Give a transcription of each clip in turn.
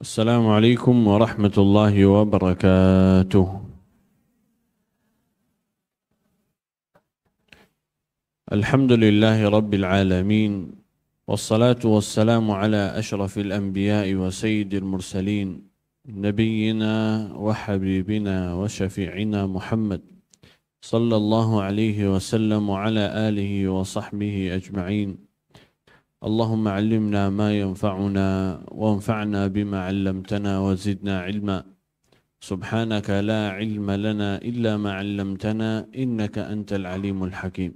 السلام عليكم ورحمة الله وبركاته. الحمد لله رب العالمين، والصلاة والسلام على أشرف الأنبياء وسيد المرسلين، نبينا وحبيبنا وشفيعنا محمد صلى الله عليه وسلم وعلى آله وصحبه أجمعين. اللهم علمنا ما ينفعنا وانفعنا بما علمتنا وزدنا علما. سبحانك لا علم لنا إلا ما علمتنا إنك أنت العليم الحكيم.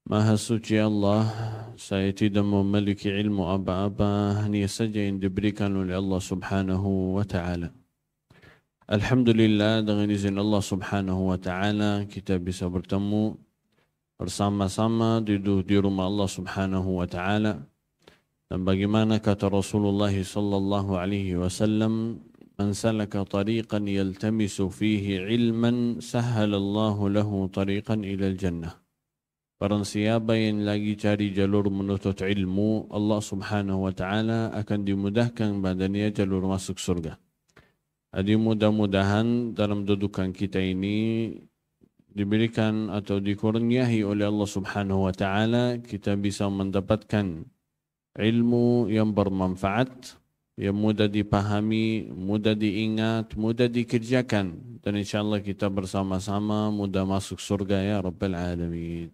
Maha suci Allah, saya tidak memiliki ilmu apa-apa, hanya saja yang diberikan oleh Allah Subhanahu wa Ta'ala. Alhamdulillah, dengan izin Allah Subhanahu wa Ta'ala kita bisa bertemu bersama-sama duduk di rumah Allah Subhanahu wa Ta'ala. Dan bagaimana kata Rasulullah sallallahu alaihi wasallam, man salaka tariqan yaltamisu fihi ilman sahhalallahu lahu tariqan ilal jannah. Barang siapa yang lagi cari jalur menuntut ilmu, Allah Subhanahu wa Ta'ala akan dimudahkan badannya jalur masuk surga. Jadi mudah-mudahan dalam dudukan kita ini diberikan atau dikurniahi oleh Allah Subhanahu wa Ta'ala, kita bisa mendapatkan ilmu yang bermanfaat, yang mudah dipahami, mudah diingat, mudah dikerjakan, dan insyaAllah kita bersama-sama mudah masuk surga ya Rabbal Alamin.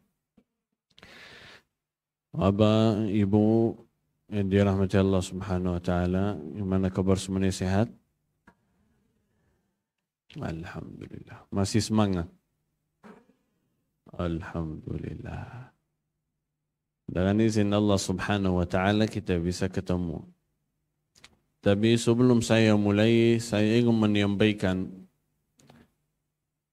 Abah, Ibu yang dirahmati Allah Subhanahu wa Ta'ala, gimana kabar semuanya, sehat? Alhamdulillah. Masih semangat? Alhamdulillah. Dengan izin Allah Subhanahu wa Ta'ala kita bisa ketemu. Tapi sebelum saya mulai, saya ingin menyampaikan,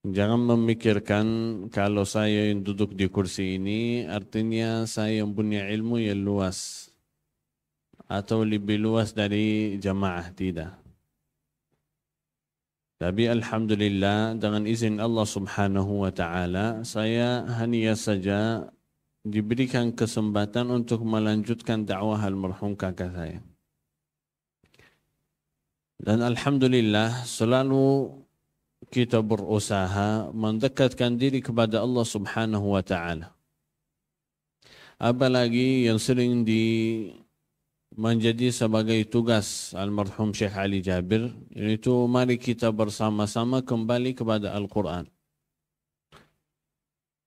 jangan memikirkan kalau saya yang duduk di kursi ini artinya saya yang punya ilmu yang luas atau lebih luas dari jamaah, tidak. Tapi alhamdulillah dengan izin Allah Subhanahu wa Ta'ala saya hanya saja diberikan kesempatan untuk melanjutkan dakwah almarhum kakak saya. Dan alhamdulillah selalu kita berusaha mendekatkan diri kepada Allah Subhanahu wa Ta'ala. Apalagi yang sering menjadi sebagai tugas almarhum Syekh Ali Jabir, yaitu mari kita bersama-sama kembali kepada Al-Quran.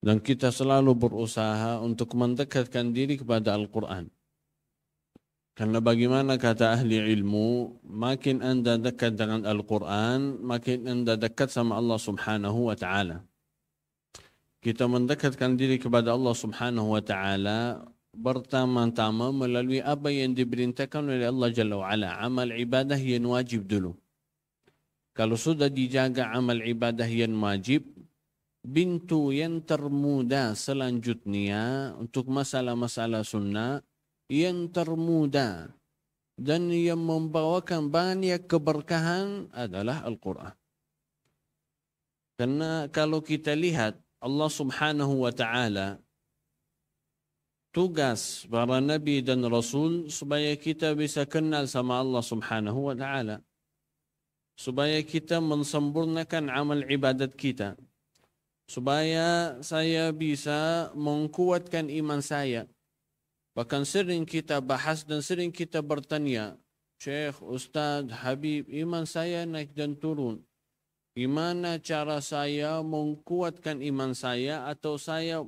Dan kita selalu berusaha untuk mendekatkan diri kepada Al-Quran. Karena bagaimana kata ahli ilmu, makin anda dekat dengan Al-Quran, makin anda dekat sama Allah Subhanahu wa Ta'ala. Kita mendekatkan diri kepada Allah Subhanahu wa Ta'ala pertama-tama melalui apa yang diperintahkan oleh Allah Jalla wa'ala. Amal ibadah yang wajib dulu. Kalau sudah dijaga amal ibadah yang wajib, pintu yang termudah selanjutnya untuk masalah-masalah sunnah yang termudah dan yang membawakan banyak keberkahan adalah Al-Quran. Karena kalau kita lihat Allah Subhanahu wa Ta'ala, tugas para nabi dan rasul supaya kita bisa kenal sama Allah Subhanahu wa Ta'ala, supaya kita mensempurnakan amal ibadat kita, supaya saya bisa menguatkan iman saya. Bahkan sering kita bahas dan sering kita bertanya, Syekh, Ustaz, Habib, iman saya naik dan turun. Gimana cara saya menguatkan iman saya atau saya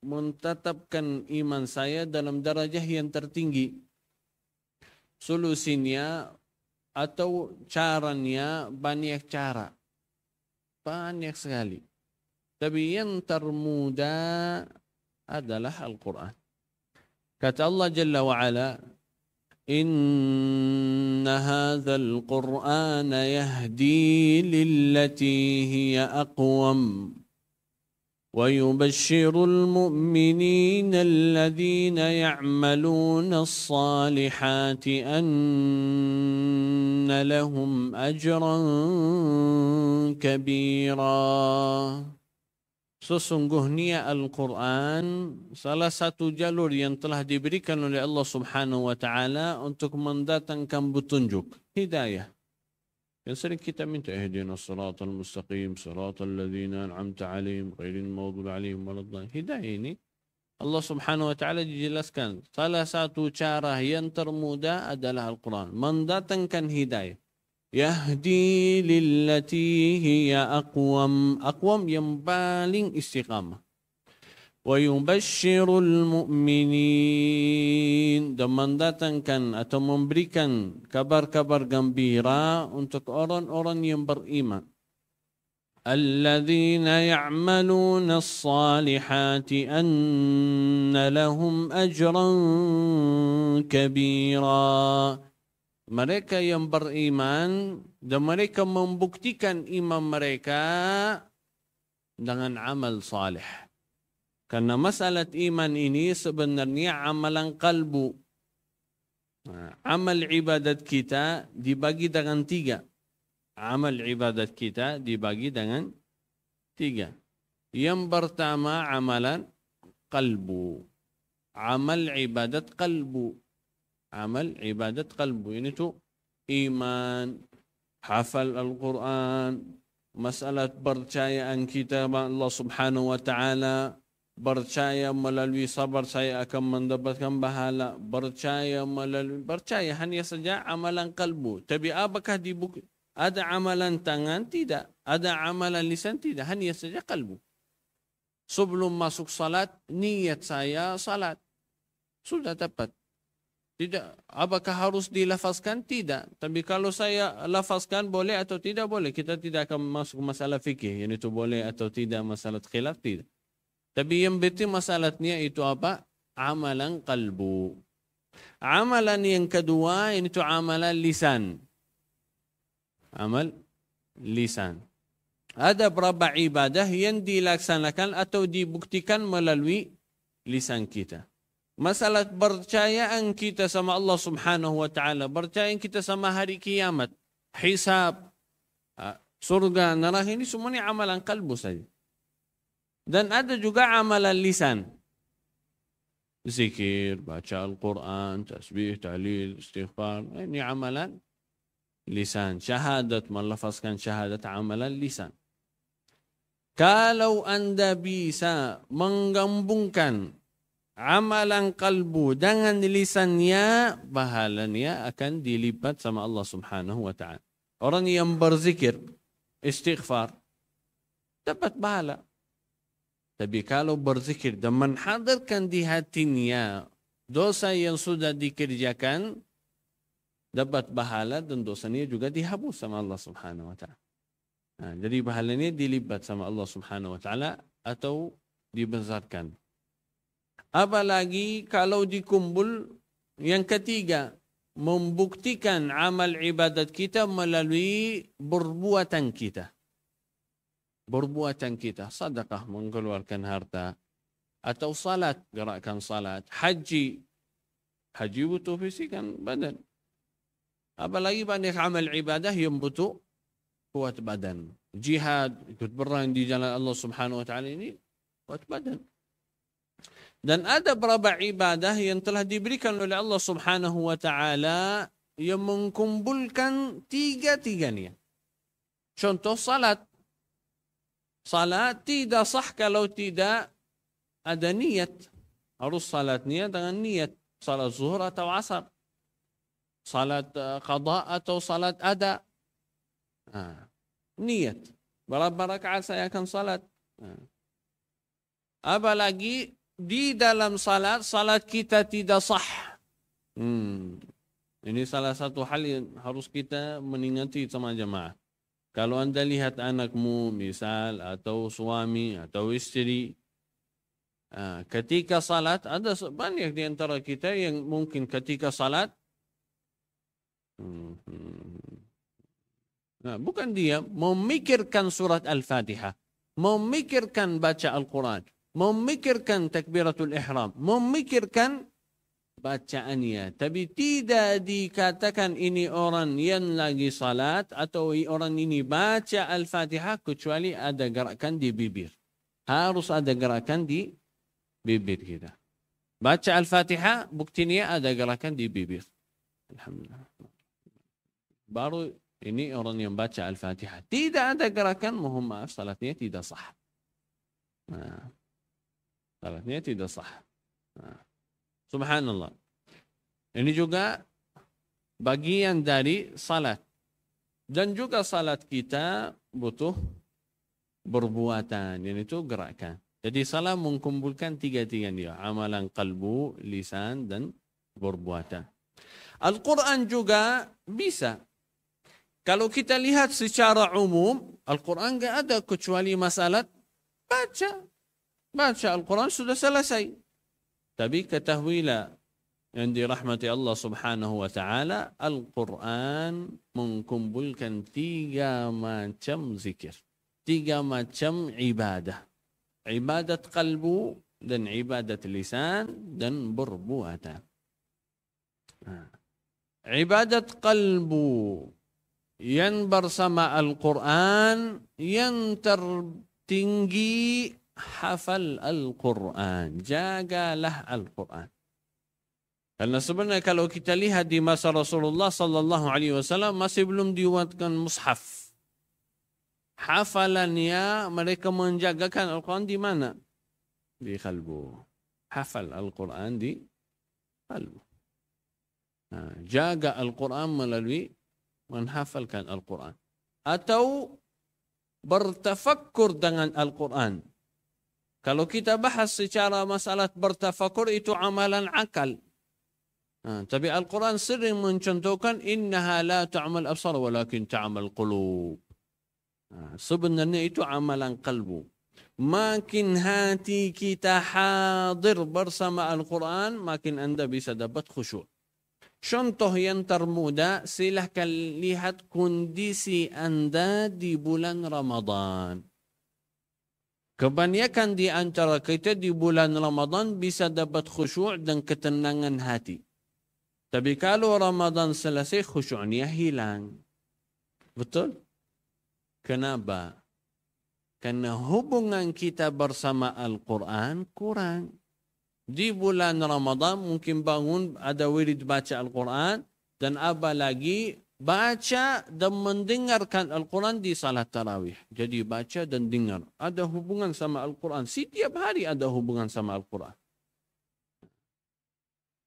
menetapkan iman saya dalam darajah yang tertinggi? Solusinya atau caranya banyak cara. Banyak sekali. Tapi yang termudah adalah Al-Quran. Kata Allah Jalla wa'ala, Inna hadzal Qur'ana yahdi lillati hiya aqwam wa yubashshirul mu'minina alladhina ya'maluna as-salihati anna lahum ajran kabira. sesungguhnya Al-Quran salah satu jalur yang telah diberikan oleh Allah Subhanahu wa taala untuk mendatangkan petunjuk, hidayah. Yang sering kita minta ihdinas siratal mustaqim, siratal ladzina an'amta 'alaihim ghairil maghdubi 'alaihim waladdallin. Hidayah ini Allah Subhanahu wa taala dijelaskan salah satu cara yang termudah adalah Al-Quran, mendatangkan hidayah. Yahdi lillati hiya aqwam, aqwam yang paling istiqamah. Wa yubashshirul mu'minin, dan mendatangkan atau memberikan kabar-kabar gembira untuk orang-orang yang beriman. Alladzina ya'maluna as-salihati anna lahum ajran kabira. Mereka yang beriman dan mereka membuktikan iman mereka dengan amal salih. Karena masalah iman ini sebenarnya amalan kalbu. Amal ibadat kita dibagi dengan 3. Amal ibadat kita dibagi dengan 3. Yang pertama amalan kalbu. Amal ibadat kalbu. Amal ibadat qalbu ini tu iman, hafal Al-Quran, masalah percayaan kita kepada Allah Subhanahu wa taala, percaya melalui sabar saya akan mendapatkan pahala, percaya hanya saja amalan qalbu. Tapi apakah ada amalan tangan? Tidak. Ada amalan lisan? Tidak. Hanya saja qalbu. Sebelum masuk salat, niat saya salat. Sudah dapat. Tidak. Apakah harus dilafazkan? Tidak. Tapi kalau saya lafazkan boleh atau tidak boleh. Kita tidak akan masuk masalah fikih. Yang itu boleh atau tidak, masalah khilaf, tidak. Tapi yang penting masalahnya itu apa? Amalan qalbu. Amalan yang kedua itu amalan lisan. Amal lisan. Ada beberapa ibadah yang dilaksanakan atau dibuktikan melalui lisan kita. Masalah percayaan kita sama Allah Subhanahu wa taala, percayaan kita sama hari kiamat, hisab, surga, neraka, ini semuanya amalan kalbu saja. Dan ada juga amalan lisan. Zikir, baca Al-Quran, tasbih, tahlil, istighfar, ini amalan lisan. Syahadat, melafazkan syahadat, amalan lisan. Kalau Anda bisa menggabungkan amalan kalbu dengan lisannya, pahalanya akan dilipat sama Allah Subhanahu wa taala. Orang yang berzikir, istighfar, dapat pahala. Tapi kalau berzikir dan menghadirkan di hatinya dosa yang sudah dikerjakan, dapat pahala dan dosanya juga dihapus sama Allah Subhanahu wa taala. Jadi pahalanya dilipat sama Allah Subhanahu wa taala atau dibesarkan. Apalagi kalau dikumpul yang ketiga, membuktikan amal ibadat kita melalui perbuatan kita. Perbuatan kita, sedekah, mengeluarkan harta, atau salat, gerakan salat, haji. Haji butuh fisikan badan. Apalagi banyak amal ibadah yang butuh kuat badan. Jihad, ikut perang di jalan Allah Subhanahu wa taala, ini kuat badan. Dan ada beberapa ibadah yang telah diberikan oleh Allah Subhanahu wa taala yang mengkumpulkan tiga-tiganya. Contoh salat. Salat tidak sah kalau tidak ada niat. Harus salatnya dengan niat. Salat zuhur atau asar. Salat qada atau salat ada. Niat. Berapa rakaat saya akan salat. Apalagi di dalam salat kita tidak sah. Ini salah satu hal yang harus kita meningati sama jemaah. Kalau Anda lihat anakmu misal atau suami atau istri, ketika salat, ada banyak di antara kita yang mungkin ketika salat, bukan dia memikirkan surat Al-Fatihah, memikirkan baca Al-Quran, memikirkan takbiratul ihram, memikirkan bacaannya. Tapi tidak dikatakan ini orang yang lagi salat atau orang ini baca Al-Fatihah kecuali ada gerakan di bibir. Harus ada gerakan di bibir kita. Baca Al-Fatihah, buktinya ada gerakan di bibir. Alhamdulillah. Baru ini orang yang baca Al-Fatihah. Tidak ada gerakan, mohon maaf, salatnya tidak sah. Nah, salatnya tidak sah. Nah, subhanallah. Ini juga bagian dari salat. Dan juga salat kita butuh perbuatan. Yang itu gerakan. Jadi salat mengumpulkan tiga-tiga dia. Amalan qalbu, lisan, dan perbuatan. Al-Quran juga bisa. Kalau kita lihat secara umum, Al-Quran enggak ada kecuali masalah baca. Baca Al-Quran sudah selesai. Tapi ketahuilah yang dirahmati Allah Subhanahu wa taala, Al-Quran mengumpulkan tiga macam zikir. Tiga macam ibadah. Ibadat qalbu dan ibadat lisan dan perbuatan. Ibadat qalbu yang bersama Al-Quran, yang tertinggi hafal Al-Quran. Jagalah Al-Quran. Karena sebenarnya kalau kita lihat di masa Rasulullah sallallahu alaihi wasallam masih belum dibuatkan mushaf. Hafalannya mereka menjagakan Al-Quran di mana? Di qalbu. Hafal Al-Quran di qalbu. Jaga Al-Quran melalui menghafalkan Al-Quran. Atau bertafakkur dengan Al-Quran. Kalau kita bahas secara masalah bertafakkur itu amalan akal. Tapi Al-Quran sering mencontohkan innaha la ta'mal absar walakin ta'mal qulub. Sebenarnya itu amalan kalbu. Makin hati kita hadir bersama Al-Quran, makin anda bisa dapat khusyuk. Contoh yang termudah, silahkan lihat kondisi anda di bulan Ramadan. Kebanyakan di antara kita di bulan Ramadan bisa dapat khusyuk dan ketenangan hati. Tapi kalau Ramadan selesai, khusyuknya hilang. Betul? Kenapa? Karena hubungan kita bersama Al-Quran kurang. Di bulan Ramadan mungkin bangun ada wirid baca Al-Quran dan apa lagi baca dan mendengarkan Al-Quran di salat tarawih. Jadi baca dan dengar. Ada hubungan sama Al-Quran. Setiap hari ada hubungan sama Al-Quran.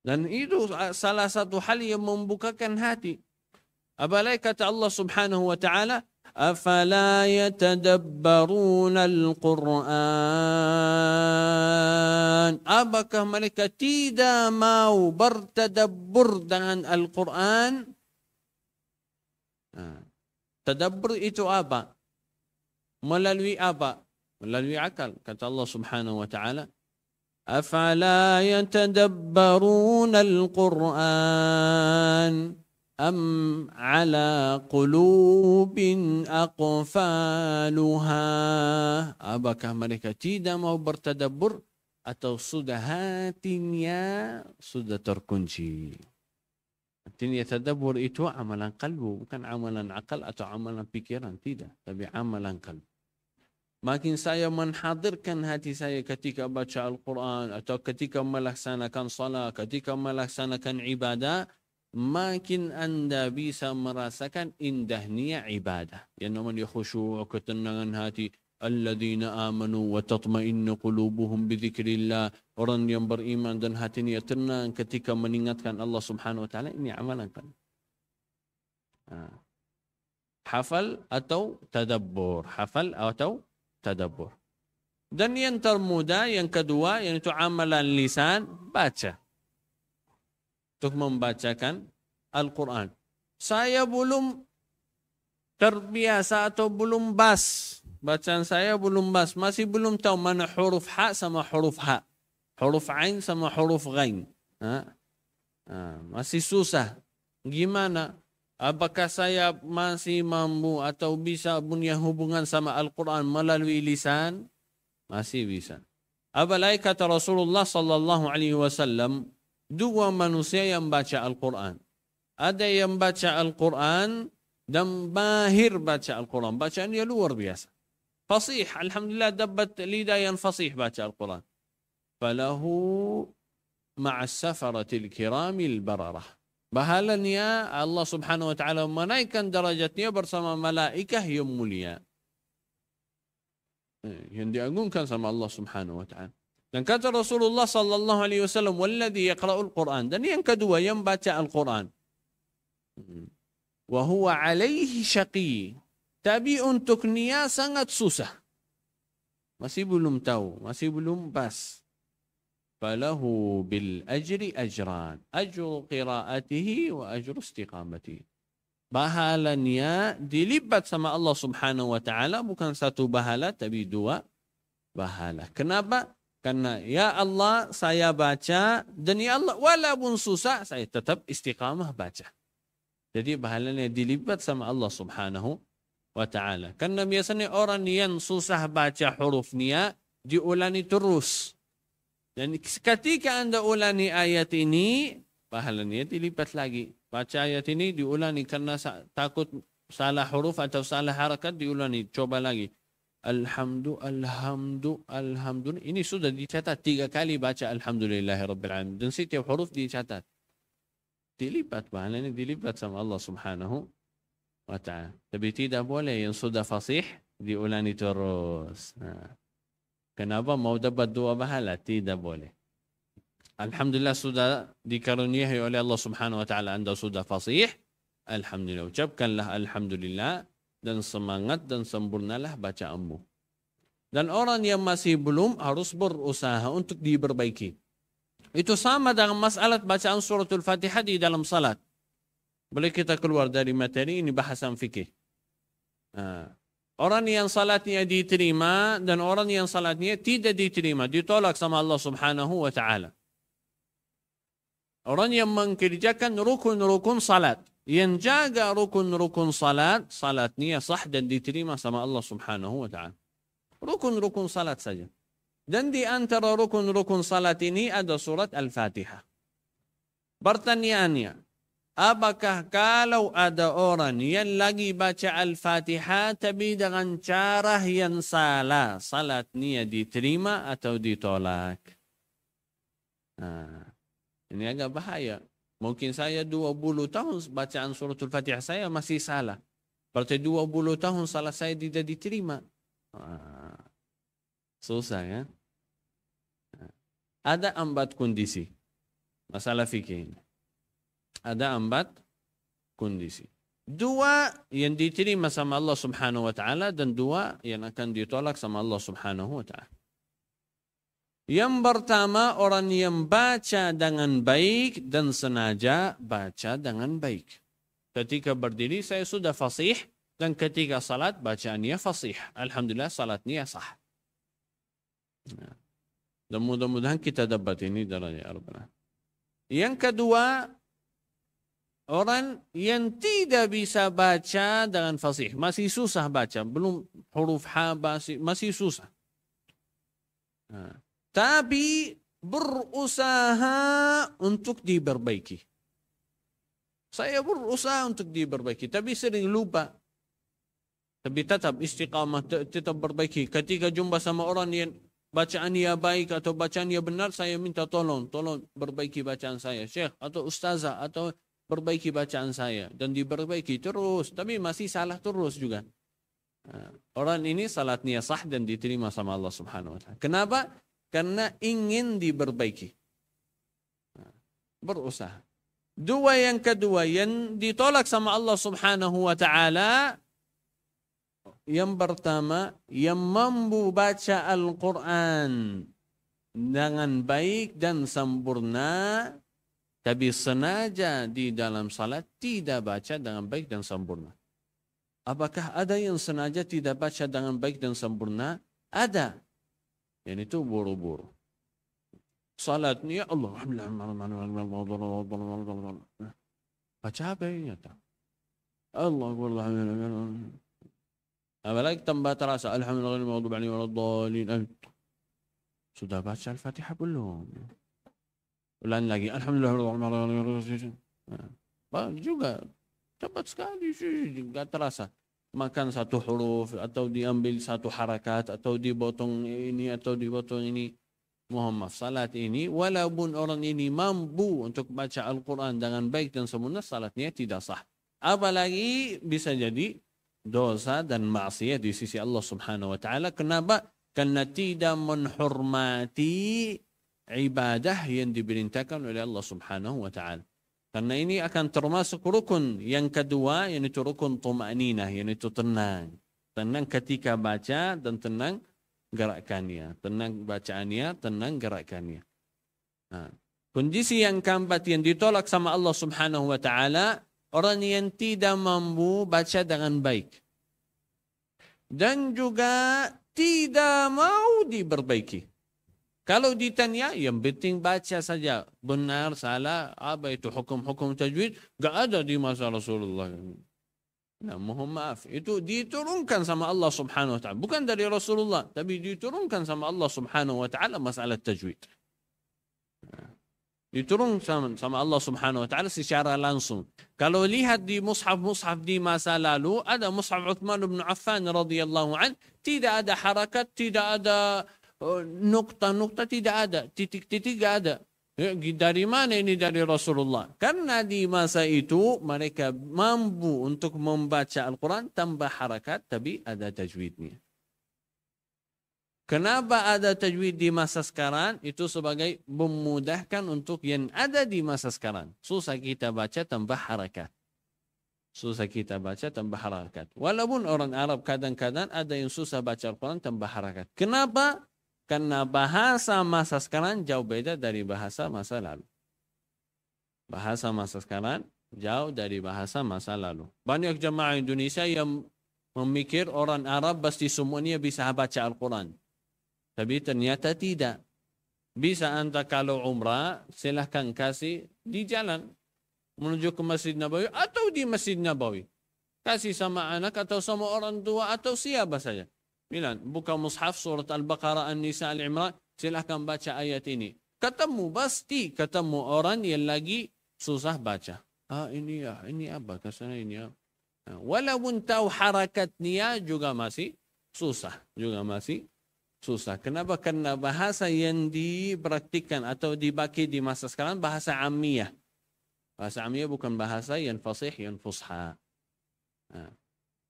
Dan itu salah satu hal yang membukakan hati. Apalagi kata Allah Subhanahu wa taala, "Afala yatadabbaruna al-Qur'an?" Apakah mereka tidak mau bertadabbur dengan Al-Qur'an? Tadabbur itu apa? Melalui apa? Melalui akal. Kata Allah Subhanahu wa taala, "Afala yatadabbaruna al-Qur'an am ala qulubin aqfaluha?" Apakah mereka tidak mau bertadabbur atau sudah hatinya sudah terkunci? Artinya tadabbur itu amalan kalbu, bukan amalan akal atau amalan pikiran, tidak, tapi amalan kalbu. Makin saya menghadirkan hati saya ketika baca Al-Quran atau ketika melaksanakan salat, ketika melaksanakan ibadah, makin anda bisa merasakan indahnya ibadah. Yang namanya khusyuk, ketenangan hati. Alladzina amanu wa tatma'innu qulubuhum bidzikrillah. Orang yang beriman dan hatinya tenang ketika mengingatkan Allah Subhanahu wa taala, ini amalan kan. Hafal atau tadabbur, hafal atau tadabbur. Dan yang termudah, yang kedua, yang itu amalan lisan, baca. Untuk membacakan Al-Quran. Saya belum terbiasa atau belum bas. Bacaan saya belum bas. Masih belum tahu mana huruf ha sama huruf ha. Huruf ain sama huruf ghain. Masih susah. Gimana? Apakah saya masih mampu atau bisa punya hubungan sama Al-Quran melalui lisan? Masih bisa. Apalagi kata Rasulullah sallallahu alaihi wasallam, dua manusia yang baca Al-Quran. Ada yang baca Al-Quran dan mahir baca Al-Quran. Bacaannya luar biasa. fasih, alhamdulillah dapat lidah yang fasih baca Al-Quran. Falahu ma'as safaratil kiramil bararah. Bahalanya Allah subhanahu wa ta'ala menaikkan derajatnya bersama malaikah yang mulia. Yang diagungkan sama Allah subhanahu wa ta'ala. Dan kata Rasulullah sallallahu alaihi wasallam, "Walladhi yaqra'ul Qur'an." Dan yang kedua yang baca Al-Quran. Wa huwa alaihi syaqi. Tapi untuk dia sangat susah. Masih belum tahu, masih belum pas. Falahu bil ajri ajran. Ajru qiraatihi wa ajru istiqamatihi. Bahalanya dilipat sama Allah subhanahu wa ta'ala. Bukan satu bahala, tapi dua bahala. Kenapa? Karena ya Allah saya baca. Dan ya Allah walaupun susah saya tetap istiqamah baca. Jadi bahalanya dilipat sama Allah subhanahu wa ta'ala. Karena biasanya orang yang susah baca hurufnya diulangi terus. Dan ketika Anda ulangi ayat ini, pahalanya dilipat lagi. Baca ayat ini diulangi karena takut salah huruf atau salah harakat diulangi. Coba lagi. Alhamdulillah. Ini sudah dicatat 3 kali baca Alhamdulillahirrabbilalamin. Dan setiap huruf dicatat. Dilipat, pahalanya dilipat sama Allah subhanahu wa ta'ala. Tapi tidak boleh yang sudah fasih diulangi terus. Kenapa mau dapat 2 pahala? Tidak boleh. Alhamdulillah sudah dikaruniai oleh Allah subhanahu wa ta'ala. Anda sudah fasih. Alhamdulillah. Ucapkanlah Alhamdulillah. Dan semangat dan sempurnalah bacaanmu. Dan orang yang masih belum harus berusaha untuk diperbaiki. Itu sama dengan masalah bacaan suratul Fatihah di dalam salat. Boleh kita keluar dari materi ini bahasan fikih. Orang yang salatnya diterima dan orang yang salatnya tidak diterima. Ditolak sama Allah subhanahu wa ta'ala. Orang yang mengerjakan rukun-rukun salat. Yang jaga rukun-rukun salat. Salatnya sah dan diterima sama Allah subhanahu wa ta'ala. Rukun-rukun salat saja. Dan di antara rukun-rukun salat ini ada surat Al-Fatihah. Pertanyaannya. Apakah kalau ada orang yang lagi baca Al-Fatihah tapi dengan cara yang salah, salatnya diterima atau ditolak? Ini agak bahaya. Mungkin saya 20 tahun bacaan suratul Fatihah saya masih salah. Berarti 20 tahun salat saya tidak diterima. Susah kan? Ada 4 kondisi. Masalah fikih ini. Ada 4 kondisi. 2 yang diterima sama Allah subhanahu wa ta'ala dan 2 yang akan ditolak sama Allah subhanahu wa ta'ala. Yang pertama orang yang baca dengan baik dan sengaja baca dengan baik. Ketika berdiri saya sudah fasih dan ketika salat bacaannya fasih. Alhamdulillah salatnya sah. Dan mudah-mudahan kita dapat ini darahnya. Yang kedua, orang yang tidak bisa baca dengan fasih. Masih susah baca. Belum huruf H masih susah. Tapi berusaha untuk diperbaiki. Saya berusaha untuk diperbaiki. Tapi sering lupa. Tapi tetap istiqamah. Tetap perbaiki. Ketika jumpa sama orang yang bacaannya baik atau bacaannya benar, saya minta tolong perbaiki bacaan saya. Syekh atau ustazah atau perbaiki bacaan saya. Dan diperbaiki terus. Tapi masih salah terus juga. Orang ini salatnya sah dan diterima sama Allah subhanahu wa ta'ala. Kenapa? Karena ingin diperbaiki. Berusaha. 2 yang kedua yang ditolak sama Allah subhanahu wa ta'ala. Yang pertama, yang mampu baca Al-Quran dengan baik dan sempurna, tapi sengaja di dalam salat tidak baca dengan baik dan sempurna. Apakah ada yang sengaja tidak baca dengan baik dan sempurna? Ada. Yang itu buru-buru. Salatnya Allah. Baca apa ini? Allah. Apalagi tambah terasa. Alhamdulillah. Sudah baca Al-Fatihah belum? Ulang lagi. Alhamdulillah. Juga cepat sekali sih. Enggak terasa. makan satu huruf atau diambil satu harakat atau dipotong ini atau dipotong ini. Mohon maaf, salat ini walaupun orang ini mampu untuk baca Al-Quran dengan baik dan sempurna, salatnya tidak sah. Apalagi bisa jadi dosa dan maksiat di sisi Allah Subhanahu wa taala. Kenapa? Karena tidak menghormati ibadah yang diperintahkan oleh Allah Subhanahu wa taala. Karena ini akan termasuk rukun yang kedua, yaitu rukun tuma'ninah, yaitu tenang. Tenang ketika baca dan tenang gerakannya, tenang bacaannya, tenang gerakannya. Nah, kondisi yang keempat yang ditolak sama Allah Subhanahu wa taala, orang yang tidak mampu baca dengan baik dan juga tidak mau diperbaiki. Kalau ditanya, yang penting baca saja, benar salah, apa itu hukum-hukum tajwid, enggak ada di masa Rasulullah. Nah, mohon maaf, itu diturunkan sama Allah Subhanahu wa taala, bukan dari Rasulullah, tapi diturunkan sama Allah Subhanahu wa taala masalah tajwid. Diturunkan sama Allah Subhanahu wa taala secara langsung. Kalau lihat di mushaf-mushaf di masa lalu, ada mushaf Uthman bin Affan radhiyallahu an, tidak ada harakat, tidak ada nukta-nukta, tidak ada, titik-titik tidak ada. Dari mana ini? Dari Rasulullah. Karena di masa itu mereka mampu untuk membaca Al-Quran tanpa harakat, tapi ada tajwidnya. Kenapa ada tajwid di masa sekarang? Itu sebagai memudahkan untuk yang ada di masa sekarang. Susah kita baca tanpa harakat. Susah kita baca tanpa harakat. Walaupun orang Arab kadang-kadang ada yang susah baca Al-Quran tanpa harakat. Kenapa? Karena bahasa masa sekarang jauh beda dari bahasa masa lalu. Bahasa masa sekarang jauh dari bahasa masa lalu. Banyak jemaah Indonesia yang memikir orang Arab pasti semuanya bisa baca Al-Quran. Tapi ternyata tidak. Bisa anda kalau umrah, silahkan kasih di jalan menuju ke Masjid Nabawi atau di Masjid Nabawi. Kasih sama anak atau sama orang tua atau siapa saja. Bilang, buka mushaf surat Al-Baqarah, An-Nisa, Al-Imran, silahkan baca ayat ini. Pasti ketemu orang yang lagi susah baca. Ini ya, ini apa? Kesana ini ya. Walaupun tahu harakatnya juga masih susah. Kenapa? Karena bahasa yang dipraktikkan atau dipakai di masa sekarang bahasa amiyah. Bahasa amiyah bukan bahasa yang fasih, yang fusha.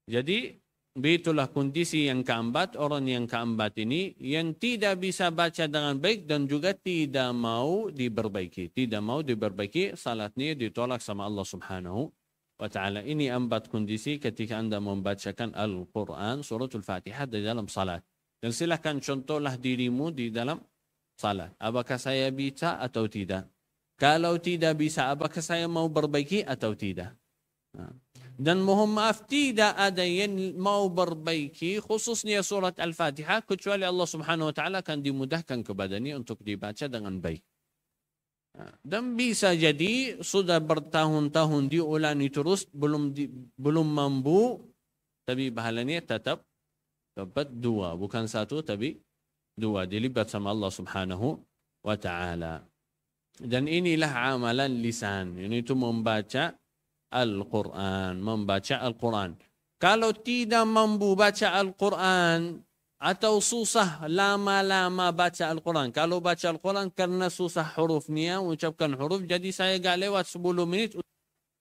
Jadi, itulah kondisi yang keempat, orang yang keempat ini yang tidak bisa baca dengan baik dan juga tidak mau diperbaiki. Tidak mau diperbaiki, salatnya ditolak sama Allah Subhanahu wa ta'ala. Ini 4 kondisi ketika anda membacakan Al-Quran, suratul Fatihah di dalam salat. Dan silakan contohlah dirimu di dalam salat. Apakah saya bisa atau tidak? Kalau tidak bisa, apakah saya mau perbaiki atau tidak? Dan mohon maaf, tidak ada yang mau perbaiki khususnya surat Al-Fatihah kecuali Allah Subhanahu wa taala akan dimudahkan kepadanya untuk dibaca dengan baik. Dan bisa jadi sudah bertahun-tahun diulangi terus belum mampu, tapi pahalanya tetap dapat 2, bukan 1 tapi 2, dilipat sama Allah Subhanahu wa taala. Dan inilah amalan lisan, yaitu membaca Al-Quran, membaca Al-Quran. Kalau tidak mampu baca Al-Quran atau susah lama-lama baca Al-Quran. Kalau baca Al-Quran karena susah hurufnya, ucapkan huruf, jadi saya gak lewat 10 menit,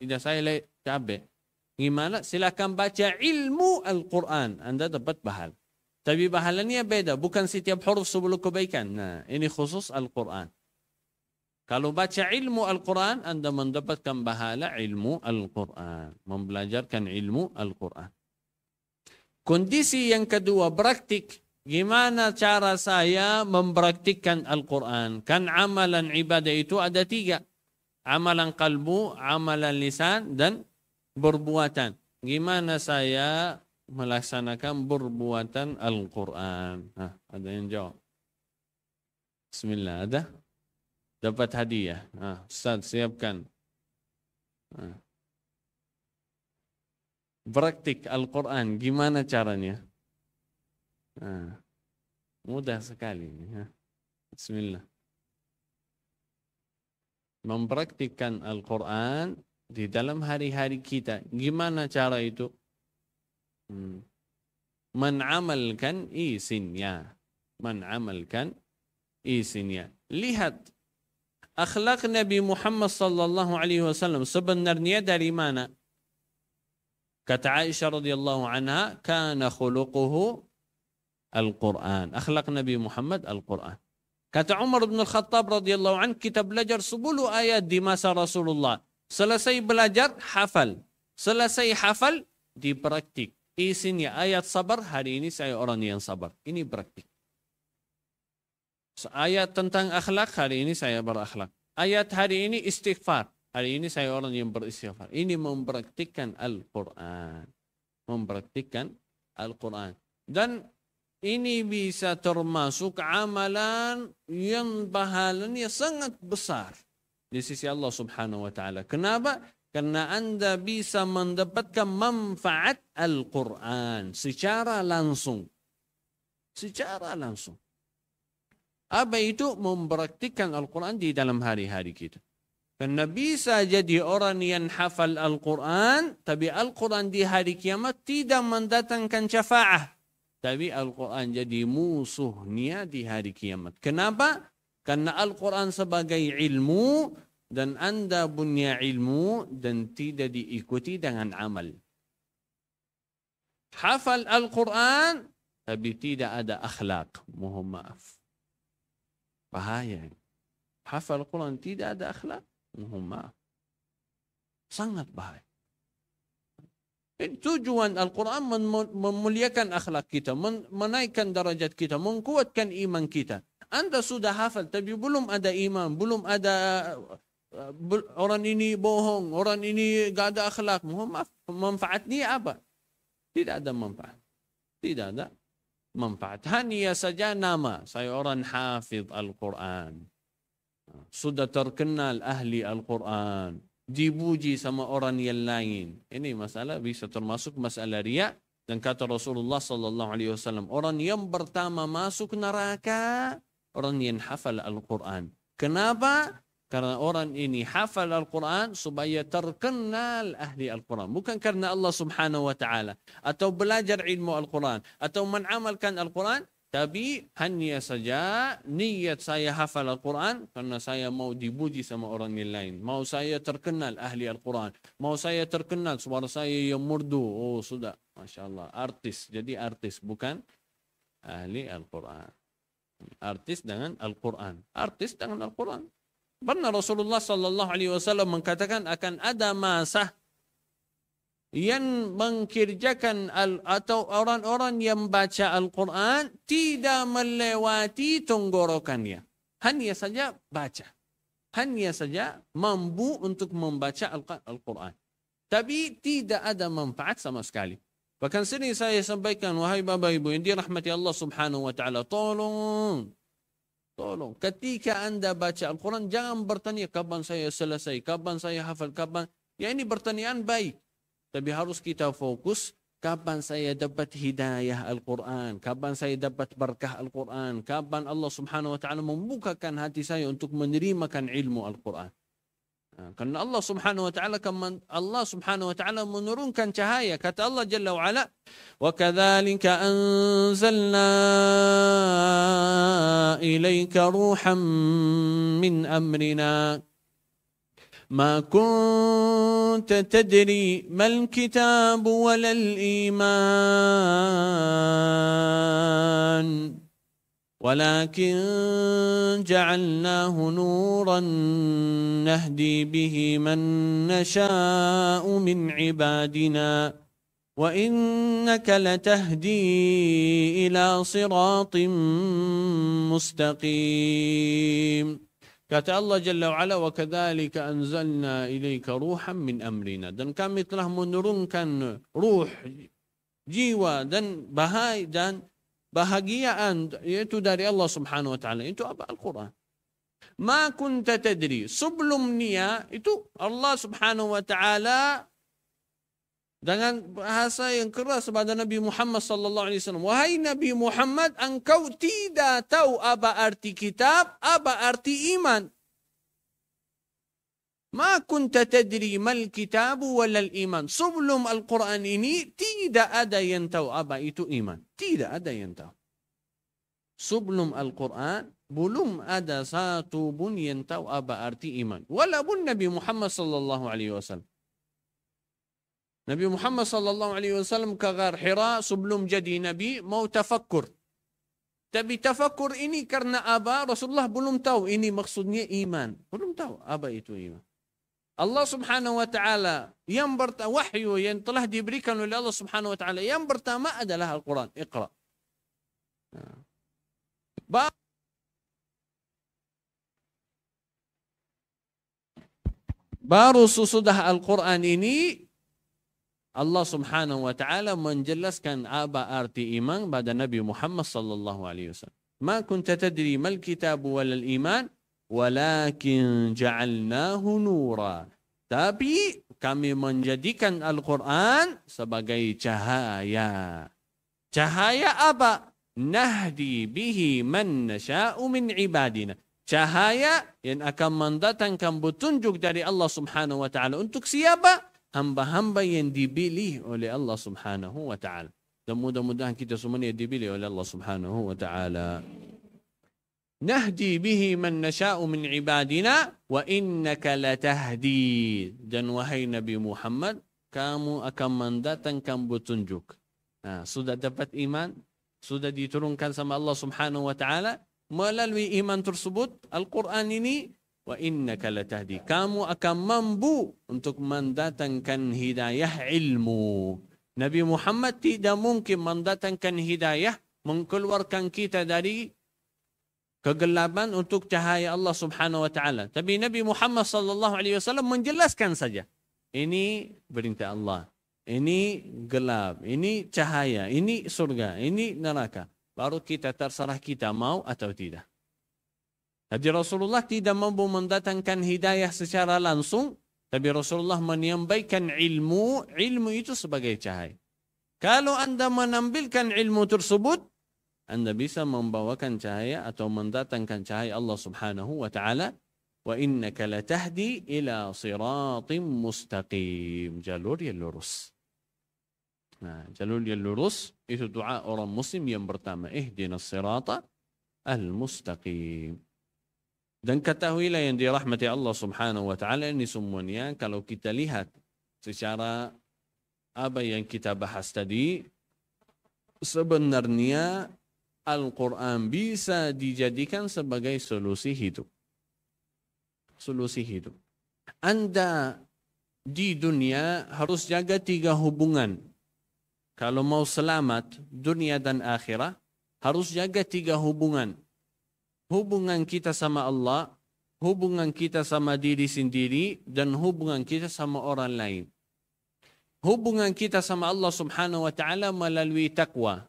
tidak saya capek. Gimana? Silakan baca ilmu Al-Quran, anda dapat pahala. Tapi pahalanya beda, bukan setiap huruf 10 kebaikan. Nah, ini khusus Al-Quran. Kalau baca ilmu Al-Quran, anda mendapatkan pahala ilmu Al-Quran. Membelajarkan ilmu Al-Quran. Kondisi yang kedua, praktik. Gimana cara saya mempraktikkan Al-Quran? Kan amalan ibadah itu ada 3. Amalan kalbu, amalan lisan, dan perbuatan. Gimana saya melaksanakan perbuatan Al-Quran? Ada yang jawab? Bismillah, ada? Dapat hadiah. Ustaz, siapkan. Praktik Al-Quran, gimana caranya? Mudah sekali. Bismillah. Mempraktikkan Al-Quran di dalam hari-hari kita. Gimana cara itu? Menamalkan isinya. Menamalkan isinya. Lihat akhlak Nabi Muhammad sallallahu alaihi wasallam sebenarnya dari mana? Kata Aisyah radhiyallahu anha, kana khuluquhu Al-Quran. Akhlak Nabi Muhammad Al-Quran. Kata Umar bin Al-Khattab radhiyallahu anhu, kita belajar 10 ayat di masa Rasulullah. Selesai belajar, hafal. Selesai hafal, dipraktik. Isinya ayat sabar, hari ini saya orang yang sabar. Ini praktik. Ayat tentang akhlak, hari ini saya berakhlak. Ayat hari ini istighfar. Hari ini saya orang yang beristighfar. Ini mempraktikkan Al-Quran. Mempraktikkan Al-Quran. Dan ini bisa termasuk amalan yang pahalanya sangat besar di sisi Allah Subhanahu wa taala. Kenapa? Karena Anda bisa mendapatkan manfaat Al-Quran secara langsung. Secara langsung. Apa itu? Mempraktikkan Al-Quran di dalam hari-hari kita. Karena bisa jadi orang yang hafal Al-Quran, tapi Al-Quran di hari kiamat tidak mendatangkan syafaat. Tapi Al-Quran jadi musuhnya di hari kiamat. Kenapa? Karena Al-Quran sebagai ilmu dan Anda punya ilmu dan tidak diikuti dengan amal. Hafal Al-Quran tapi tidak ada akhlak. Mohon maaf. Bahaya. Hafal Al-Quran tidak ada akhlak. Mohon maaf. Sangat bahaya. Tujuan Al-Quran memuliakan akhlak kita, menaikkan darajat kita, menguatkan iman kita. Anda sudah hafal, tapi belum ada iman, belum ada orang ini bohong, orang ini gak ada akhlak. Mohon maaf, manfaatnya apa? Tidak ada manfaat. Tidak ada manfaat. Hanya saja nama, saya orang hafid Al-Quran. Sudah terkenal ahli Al-Quran. Dipuji sama orang yang lain. Ini masalah bisa termasuk masalah riya. Dan kata Rasulullah sallallahu alaihi wasallam, orang yang pertama masuk neraka orang yang hafal Al-Quran. Kenapa? Karena orang ini hafal Al-Quran supaya terkenal ahli Al-Quran. Bukan karena Allah Subhanahu wa taala atau belajar ilmu Al-Quran atau mengamalkan Al-Quran. Tapi hanya saja niat saya hafal Al-Quran karena saya mau dipuji sama orang yang lain. Mau saya terkenal ahli Al-Quran. Mau saya terkenal suara saya yang merdu. Oh sudah, Masya Allah. Artis, jadi artis bukan ahli Al-Quran. Artis dengan Al-Quran. Artis dengan Al-Quran. Pernah Rasulullah sallallahu alaihi wasallam mengatakan akan ada masa yang mengerjakan atau orang-orang yang baca Al-Quran tidak melewati tenggorokannya. Hanya saja baca. Hanya saja mampu untuk membaca Al-Quran. Tapi tidak ada manfaat sama sekali. Bahkan sering saya sampaikan, wahai Bapak Ibu yang dirahmati Allah Subhanahu wa taala, tolong ketika Anda baca Al-Quran jangan bertanya kapan saya selesai, kapan saya hafal, kapan. Ya ini pertanyaan baik. Tapi harus kita fokus kapan saya dapat hidayah Al-Quran, kapan saya dapat berkah Al-Quran, kapan Allah Subhanahu wa taala membukakan hati saya untuk menerimakan ilmu Al-Quran. Karena Allah Subhanahu wa taala menurunkan cahaya. Kata Allah Jalla wa Ala, "Wa kadzalika anzalna ilaika ruhan min amrina." ما كنت تدري ما الكتاب ولا الإيمان ولكن جعلناه نورا نهدي به من نشاء من عبادنا وإنك لتهدي إلى صراط مستقيم. Kata Allah Jalla wa'ala, wa kadzalika anzalna ilaika ruhan min amrina. Dan kami telah menurunkan ruh, jiwa dan bahagiaan yaitu dari Allah Subhanahu wa taala. Itu apa? Al-Quran. Ma kunta tadri. Sebelumnya itu Allah Subhanahu wa taala dengan bahasa yang keras kepada Nabi Muhammad sallallahu alaihi wasallam. Wahai Nabi Muhammad, engkau tidak tahu apa arti kitab, apa arti iman. Ma kunta tadri mal kitabu walal iman. Sebelum Al-Quran ini tidak ada yang tahu apa itu iman. Tidak ada yang tahu. Sebelum Al-Quran belum ada satu pun yang tahu apa arti iman. Walaupun Nabi Muhammad sallallahu alaihi wasallam. Nabi Muhammad sallallahu alaihi wasallam ke Ghar Hira sebelum jadi nabi mau tafakkur. Tapi tafakkur ini karena apa? Rasulullah belum tahu ini maksudnya iman. Belum tahu apa itu iman. Allah Subhanahu wa taala yang wahyu yang telah diberikan oleh Allah Subhanahu wa taala yang pertama adalah Al-Quran. Iqra. Baru sesudah Al-Quran ini Allah Subhanahu wa taala menjelaskan apa arti iman pada Nabi Muhammad sallallahu alaihi wasallam. Ma kunta tadri mal kitab wal iman walakin ja'alnahu nura. Tapi kami menjadikan Al-Quran sebagai cahaya. Cahaya apa? Nahdi bihi man nasha'u min ibadina. Cahaya yang akan mendatangkan petunjuk dari Allah Subhanahu wa taala untuk siapa? Hamba-hamba yang dipilih oleh Allah Subhanahu wa taala. Dan mudah-mudahan kita semuanya dipilih oleh Allah Subhanahu wa taala. Nahdi bihi man nasha'u min ibadina wa innaka latahdi. Dan wahai Nabi Muhammad, kamu akan mendatangkan petunjuk. Nah, sudah dapat iman, sudah diturunkan sama Allah Subhanahu wa taala melalui iman tersebut Al-Quran ini. Wa innaka latahdi. Kamu akan mampu untuk mendatangkan hidayah ilmu. Nabi Muhammad tidak mungkin mendatangkan hidayah, mengeluarkan kita dari kegelapan untuk cahaya Allah Subhanahu wa taala. Tapi Nabi Muhammad sallallahu alaihi wasallam menjelaskan saja. Ini perintah Allah. Ini gelap, ini cahaya, ini surga, ini neraka. Baru kita terserah kita mau atau tidak. Jadi Rasulullah tidak mampu mendatangkan hidayah secara langsung, tapi Rasulullah menyampaikan ilmu itu sebagai cahaya. Kalau Anda menambilkan ilmu tersebut, Anda bisa membawakan cahaya atau mendatangkan cahaya Allah Subhanahu wa taala. Wa innaka latahdi ila siratim mustaqim. Jalur yang lurus. Nah, jalur yang lurus itu doa orang muslim yang pertama. Ihdinas sirata al-mustaqim. Dan ketahuilah yang dirahmati Allah Subhanahu wa taala ini semuanya kalau kita lihat secara apa yang kita bahas tadi, sebenarnya Al-Quran bisa dijadikan sebagai solusi hidup. Solusi hidup. Anda di dunia harus jaga 3 hubungan. Kalau mau selamat dunia dan akhirat, harus jaga 3 hubungan. Hubungan kita sama Allah, hubungan kita sama diri sendiri, dan hubungan kita sama orang lain. Hubungan kita sama Allah Subhanahu wa taala melalui taqwa.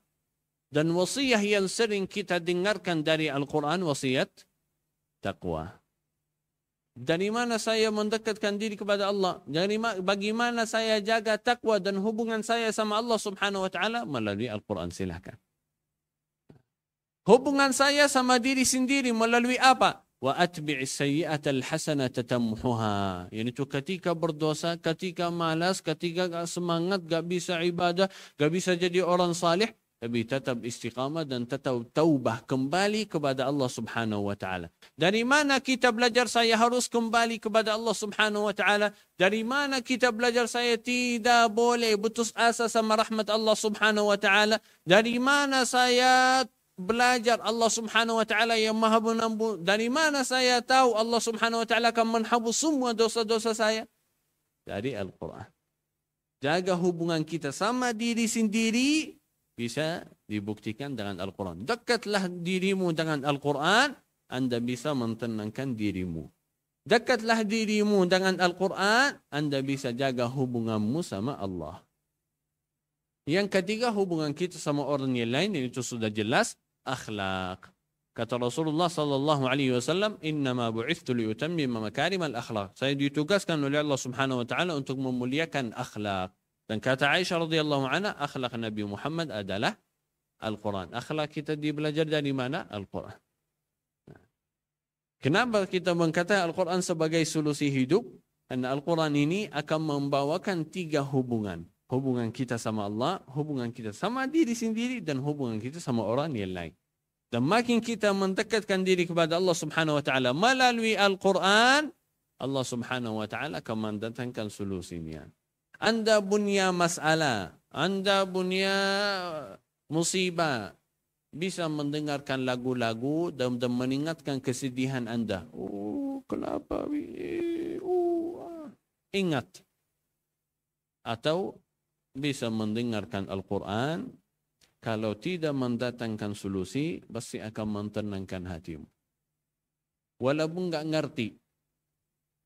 Dan wasiat yang sering kita dengarkan dari Al-Quran, wasiat taqwa. Dari mana saya mendekatkan diri kepada Allah? Bagaimana saya jaga taqwa dan hubungan saya sama Allah Subhanahu wa taala? Melalui Al-Quran, silakan. Hubungan saya sama diri sendiri melalui apa? Wa atbi'is sayyi'atal hasanata tamhuha. Yaitu ketika berdosa, ketika malas, ketika gak semangat, gak bisa ibadah, gak bisa jadi orang salih, tapi tetap istiqamah dan tetap taubah kembali kepada Allah Subhanahu wa taala. Dari mana kita belajar saya harus kembali kepada Allah Subhanahu wa taala? Dari mana kita belajar saya tidak boleh putus asa sama rahmat Allah Subhanahu wa taala? Dari mana saya belajar Allah Subhanahu wa taala yang Maha Pengampun? Dari mana saya tahu Allah Subhanahu wa taala akan menghapus semua dosa-dosa saya? Dari Al-Quran. Jaga hubungan kita sama diri sendiri bisa dibuktikan dengan Al-Quran. Dekatlah dirimu dengan Al-Quran, Anda bisa mentenangkan dirimu. Dekatlah dirimu dengan Al-Quran, Anda bisa jaga hubunganmu sama Allah. Yang ketiga, hubungan kita sama orang yang lain, itu sudah jelas, akhlak. Kata Rasulullah sallallahu alaihi wasallam, "Innama bu'ithtu liutammima makarimal akhlaq." Saya ditugaskan oleh Allah Subhanahu wa taala untuk memuliakan akhlak. Dan kata Aisyah radhiyallahu anha, akhlak Nabi Muhammad adalah Al-Quran. Akhlak kita dibelajar dari mana? Al-Quran. Kenapa kita mengatakan Al-Quran sebagai solusi hidup? Karena Al-Quran ini akan membawakan 3 hubungan. Hubungan kita sama Allah, hubungan kita sama diri sendiri, dan hubungan kita sama orang yang lain. Dan makin kita mendekatkan diri kepada Allah Subhanahu wa taala melalui Al-Quran, Allah Subhanahu wa taala akan mendatangkan solusinya. Anda punya masalah, Anda punya musibah, bisa mendengarkan lagu-lagu dan mengingatkan kesedihan Anda. Oh, kenapa? Ingat. Atau bisa mendengarkan Al-Quran, kalau tidak mendatangkan solusi, pasti akan mentenangkan hatimu. Walaupun enggak ngerti.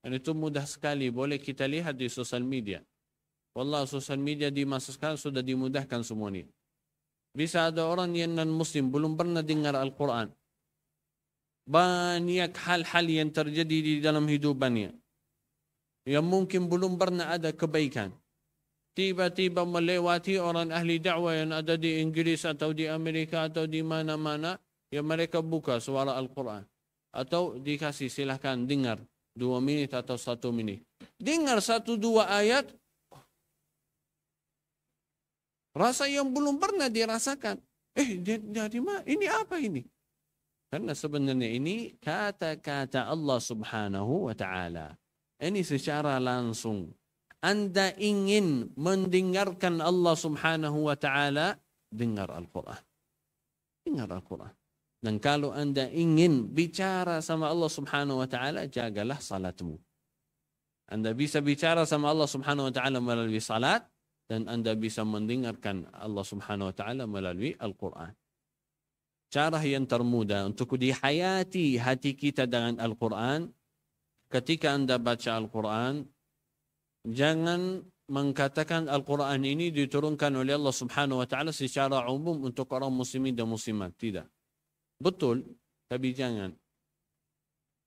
Dan itu mudah sekali, boleh kita lihat di sosial media. Wallah, sosial media di masa sekarang sudah dimudahkan semua ini. Bisa ada orang yang non-muslim, belum pernah dengar Al-Quran. Banyak hal-hal yang terjadi di dalam hidupannya. Yang mungkin belum pernah ada kebaikan. Tiba-tiba melewati orang ahli dakwah yang ada di Inggris atau di Amerika atau di mana-mana, yang mereka buka suara Al-Quran. Atau dikasih silahkan dengar 2 minit atau 1 menit. Dengar 1-2 ayat, rasa yang belum pernah dirasakan. Dari mana? Ini apa ini? Karena sebenarnya ini kata-kata Allah Subhanahu wa ta'ala. Ini secara langsung. Anda ingin mendengarkan Allah Subhanahu wa ta'ala, dengar Al-Quran. Dengar Al-Quran. Dan kalau Anda ingin bicara sama Allah Subhanahu wa ta'ala, jagalah salatmu. Anda bisa bicara sama Allah Subhanahu wa ta'ala melalui salat, dan Anda bisa mendengarkan Allah Subhanahu wa ta'ala melalui Al-Quran. Cara yang termudah untuk dihayati hati kita dengan Al-Quran, ketika Anda baca Al-Quran, jangan mengatakan Al-Quran ini diturunkan oleh Allah Subhanahu wa ta'ala secara umum untuk orang muslimin dan muslimat. Tidak. Betul, tapi jangan.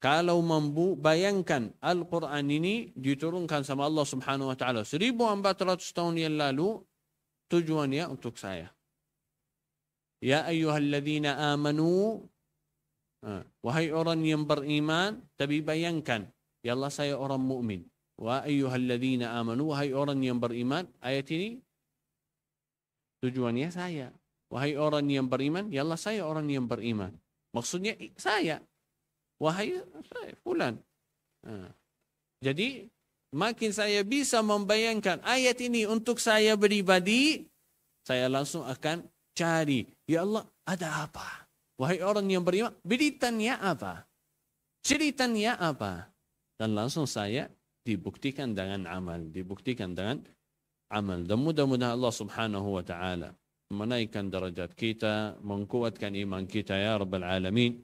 Kalau mampu, bayangkan Al-Quran ini diturunkan sama Allah Subhanahu wa ta'ala 1400 tahun yang lalu, tujuannya untuk saya. Ya ayyuhalladzina amanu, wahai orang yang beriman, tapi bayangkan, ya Allah saya orang mukmin. Wa ayyuhalladzina amanu, wahai orang yang beriman, ayat ini tujuannya saya. Wahai orang yang beriman, ya Allah saya orang yang beriman. Maksudnya saya. Wahai saya, fulan. Jadi, makin saya bisa membayangkan ayat ini untuk saya pribadi, saya langsung akan cari. Ya Allah, ada apa? Wahai orang yang beriman, beritanya apa? Ceritanya apa? Dan langsung saya dibuktikan dengan amal. Dibuktikan dengan amal. Dan mudah-mudahan Allah Subhanahu wa ta'ala menaikkan derajat kita, menguatkan iman kita, ya Rabbal Alamin.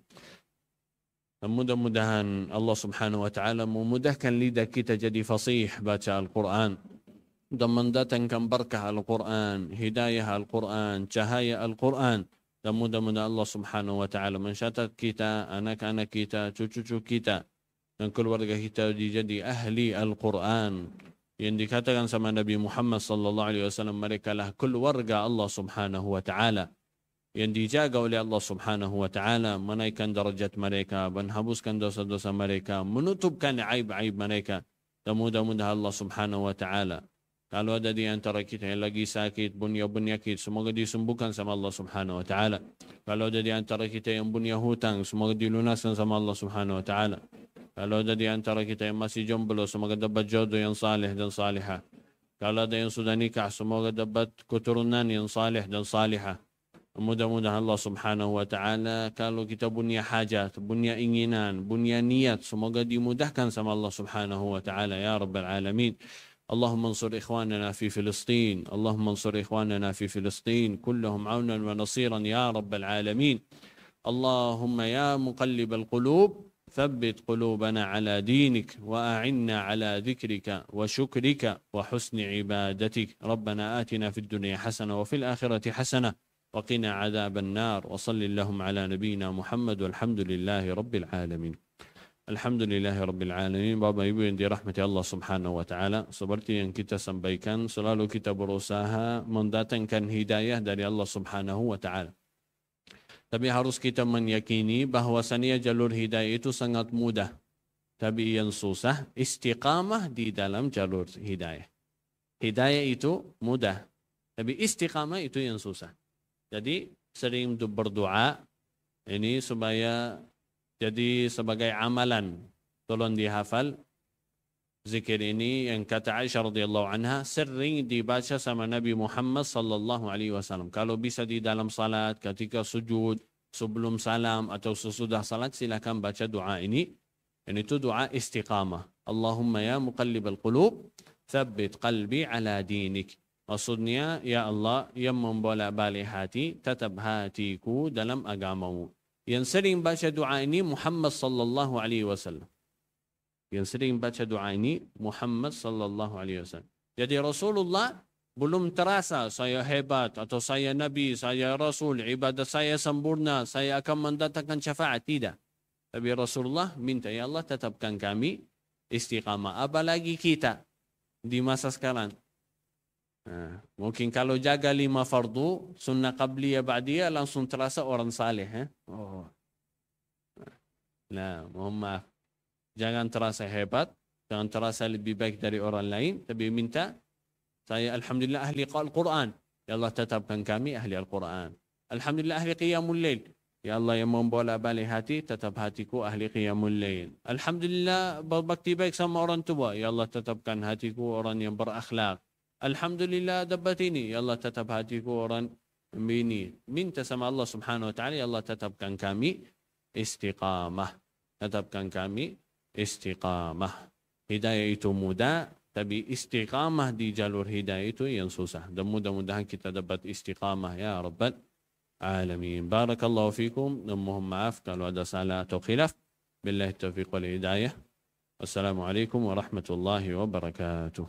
Dan mudah-mudahan Allah Subhanahu wa ta'ala memudahkan lidah kita jadi fasih baca Al-Quran. Dan mendatangkan berkah Al-Quran, hidayah Al-Quran, cahaya Al-Quran. Dan mudah-mudahan Allah Subhanahu wa ta'ala mencatat kita, anak-anak kita, cucu-cucu kita, dan keluarga kita jadi ahli Al-Quran. Yang dikatakan sama Nabi Muhammad sallallahu alaihi wasallam, mereka lah keluarga Allah Subhanahu wa ta'ala. Yang dijaga oleh Allah Subhanahu wa ta'ala, menaikkan darajat mereka, menghapuskan dosa-dosa mereka, menutupkan aib-aib mereka. Dan mudah-mudahan Allah Subhanahu wa ta'ala, kalau ada di antara kita yang lagi sakit, punya penyakit, semoga disembuhkan sama Allah Subhanahu wa ta'ala. Kalau ada di antara kita yang punya hutang, semoga dilunaskan sama Allah Subhanahu wa ta'ala. Kalau ada di antara kita yang masih jomblo, semoga dapat jodoh yang salih dan salihah. Kalau ada yang sudah nikah, semoga dapat keturunan yang salih dan salihah. Mudah-mudahan Allah Subhanahu wa ta'ala, kalau kita punya hajat, punya inginan, punya niat, semoga dimudahkan sama Allah Subhanahu wa ta'ala, ya Rabbal Alamin. اللهم انصر إخواننا في فلسطين اللهم انصر إخواننا في فلسطين كلهم عونا ونصيرا يا رب العالمين اللهم يا مقلب القلوب ثبت قلوبنا على دينك وأعنا على ذكرك وشكرك وحسن عبادتك ربنا آتنا في الدنيا حسنة وفي الآخرة حسنة وقنا عذاب النار وصل اللهم على نبينا محمد والحمد لله رب العالمين. Alhamdulillahi Rabbil Alamin. Bapak Ibu yang dirahmati Allah Subhanahu wa ta'ala, seperti yang kita sampaikan, selalu kita berusaha mendatangkan hidayah dari Allah Subhanahu wa ta'ala. Tapi harus kita meyakini bahwasannya jalur hidayah itu sangat mudah. tapi yang susah istiqamah di dalam jalur hidayah. Hidayah itu mudah, tapi istiqamah itu yang susah. Jadi sering berdoa ini supaya jadi sebagai amalan. Tolong dihafal zikir ini yang kata Aisyah radhiyallahu anha sering dibaca sama Nabi Muhammad sallallahu alaihi wasallam. Kalau bisa di dalam salat, ketika sujud, sebelum salam atau sesudah salat silakan baca doa ini. Dan itu doa istiqamah. Allahumma ya muqallibal qulub, tsabbit qalbi ala dinik. Maksudnya, ya Allah yang membolak-balik hati, tetap hatiku dalam agamamu. Yang sering baca doa ini Muhammad sallallahu alaihi wasallam. Yang sering baca doa ini Muhammad sallallahu alaihi wasallam. Jadi Rasulullah belum terasa saya hebat atau saya nabi, saya rasul, ibadah saya sempurna, saya akan mendatangkan syafaat, tidak. Tapi Rasulullah minta, ya Allah tetapkan kami istiqamah. Apalagi kita di masa sekarang. Mungkin kalau jaga 5 fardu, sunnah qabliyah ba'diyah langsung terasa orang saleh. Nah, mohon maaf. Jangan terasa hebat, jangan terasa lebih baik dari orang lain, tapi minta, saya alhamdulillah ahli Al-Quran. Ya Allah tetapkan kami ahli Al-Quran. Alhamdulillah ahli Qiyamul Lail. Ya Allah yang membolak-balik hati, tetap hatiku ahli Qiyamul Lail. Alhamdulillah berbakti baik sama orang tua. Ya Allah tetapkan hatiku orang yang berakhlak. Alhamdulillah dapat ini. Ya Allah tetap hatiku orang ini. Minta sama Allah subhanahu wa ta'ala. Ya Allah tetapkan kami istiqamah. Tetapkan kami istiqamah. Hidayah itu mudah, tapi istiqamah di jalur hidayah itu yang susah. Dan mudah-mudahan kita dapat istiqamah ya Rabbal Alamin. Barakallahu fikum. Dan mohon maaf kalau ada salah atau khilaf. Billahi taufiq wal hidayah. Wassalamualaikum warahmatullahi wabarakatuh.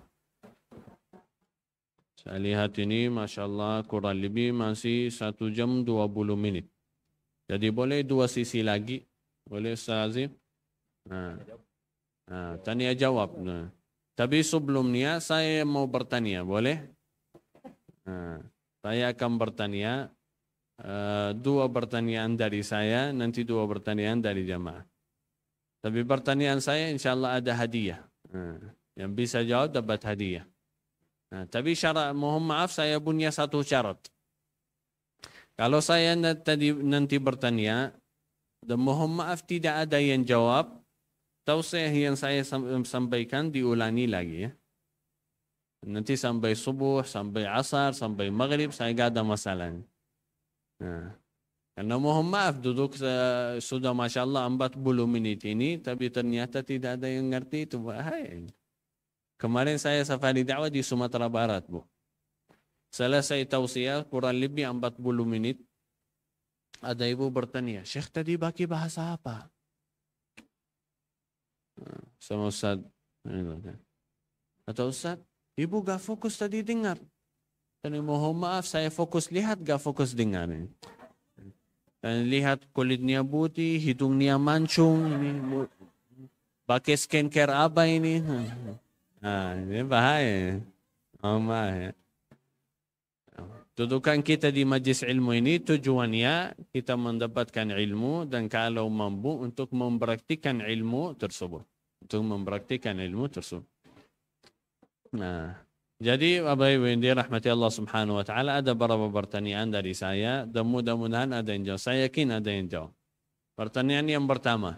Saya lihat ini Masya Allah kurang lebih masih 1 jam 20 menit. Jadi boleh 2 sisi lagi. Boleh Ustaz Azim? Tanya jawab. Tapi sebelumnya saya mau bertanya, boleh? Saya akan bertanya 2 pertanyaan dari saya, nanti 2 pertanyaan dari jamaah. Tapi pertanyaan saya insya Allah ada hadiah. Yang bisa jawab dapat hadiah. Tapi syarat, mohon maaf saya punya 1 syarat. Kalau saya nanti bertanya, dan mohon maaf tidak ada yang jawab, tausiah yang saya sampaikan diulangi lagi ya. Nanti sampai subuh, sampai asar, sampai maghrib saya gak ada masalah. Karena mohon maaf duduk sudah Masya Allah 40 menit ini, tapi ternyata tidak ada yang ngerti, itu bahaya. Kemarin saya safari dakwah di Sumatera Barat, Bu. Selesai tausiah kurang lebih 40 menit. Ada ibu bertanya, Syekh tadi bagi bahasa apa? Sama Ustaz. Atau Ustaz, ibu gak fokus tadi dengar. Dan mohon maaf saya fokus lihat, gak fokus dengar. Dan lihat kulitnya putih, hidungnya mancung. Ini pakai skincare apa ini? Ini bahaya. Ya. Dudukan kita di majlis ilmu ini tujuannya kita mendapatkan ilmu dan kalau mampu untuk mempraktikkan ilmu tersebut. Jadi Bapak Ibu yang dirahmati Allah Subhanahu wa taala, ada beberapa pertanyaan dari saya dan mudah-mudahan ada yang jawab. Saya yakin ada yang jawab. Pertanyaan yang pertama.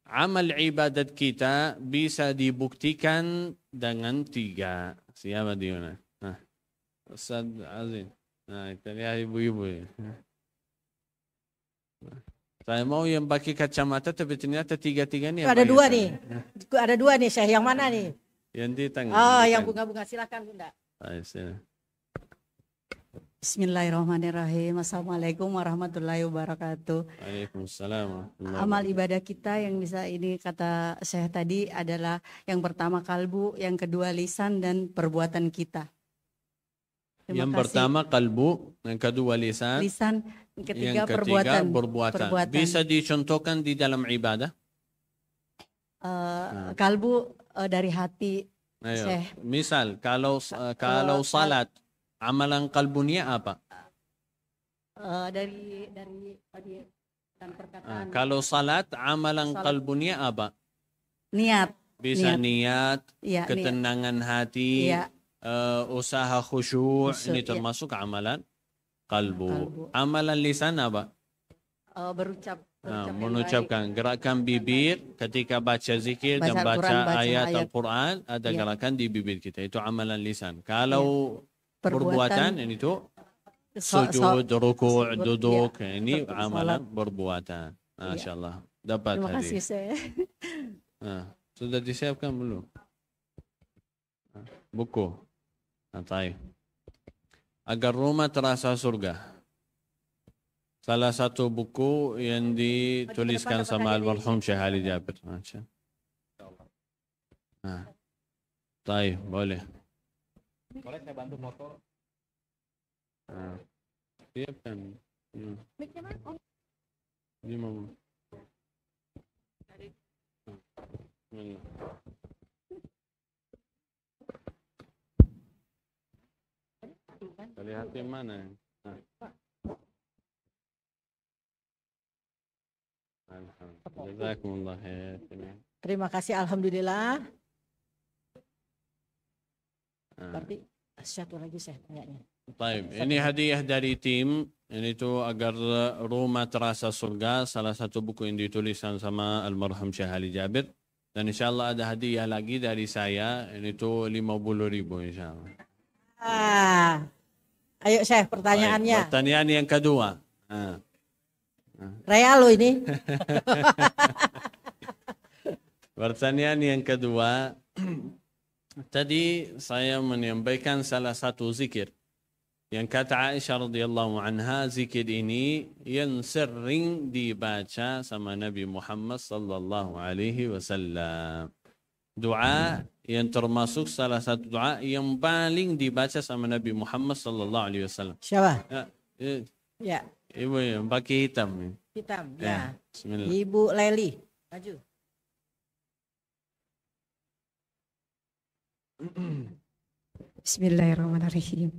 Amal ibadat kita bisa dibuktikan dengan 3. Siapa di mana? Ustaz Azim. Kita lihat ibu-ibu ya. Saya mau yang pakai kacamata tapi ternyata 3 ini. Ada 2 nih. Ada 2 nih, Syekh. Yang mana nih? Yang di tengah. Yang bunga-bunga. Silakan, Bunda. Bismillahirrahmanirrahim. Assalamualaikum warahmatullahi wabarakatuh. Waalaikumsalam. Amal ibadah kita yang bisa ini kata Syekh tadi adalah yang pertama kalbu, yang kedua lisan dan perbuatan kita. Yang pertama kalbu, yang kedua lisan, yang ketiga perbuatan. Bisa dicontohkan di dalam ibadah? Kalbu dari hati. Misal kalau salat, amalan kalbunya apa? Dari Dan perkataan Kalau salat, amalan Salat. qalbunya apa? niat. Bisa niat, Iya, niat. ketenangan hati, Iya. usaha khusyuk, Khusyuk, ini iya. termasuk amalan kalbu. Kalbu. Amalan lisan apa? Berucap yang Mengucapkan, gerakan bibir ketika baca zikir Baca dan Al-Quran, baca baca ayat ayat. Al-Quran, ada Iya. gerakan di bibir kita. Itu amalan lisan. Kalau Perbuatan, perbuatan, ini tuh so- sujud, rukuk, sujud, duduk, iya. ini Seperti amalan salat. perbuatan. Masya Allah. Dapat Terima hadis. kasih saya. Sudah disiapkan belum? Buku. Taib. Agar rumah terasa surga. Salah satu buku yang dituliskan sama almarhum Syekh Ali Jabir. Taib, boleh. Boleh saya bantu motor? Siapkan. Ini mau. Lihat di mana? Jazakumullah khair. Terima kasih, alhamdulillah. Berarti satu lagi saya tanyanya. Baik, ini hadiah dari tim. Ini tuh agar rumah terasa surga. Salah satu buku yang dituliskan sama almarhum Syekh Ali Jabir. Dan insyaAllah ada hadiah lagi dari saya. Ini tuh 50.000 insyaAllah. Ayo Syekh, pertanyaannya. Baik, pertanyaan yang kedua. Real lo ini. Pertanyaan yang kedua. Tadi saya menyampaikan salah satu zikir. Yang kata Aisyah radhiyallahu anha, zikir ini yang sering dibaca sama Nabi Muhammad sallallahu alaihi wasallam. Doa yang termasuk salah satu doa yang paling dibaca sama Nabi Muhammad sallallahu alaihi wasallam. Siapa? Ya. Ya, Ibu yang pakai hitam. hitam. Ya. Ya. Bismillah. Ibu Leli. Maju. Bismillahirrahmanirrahim.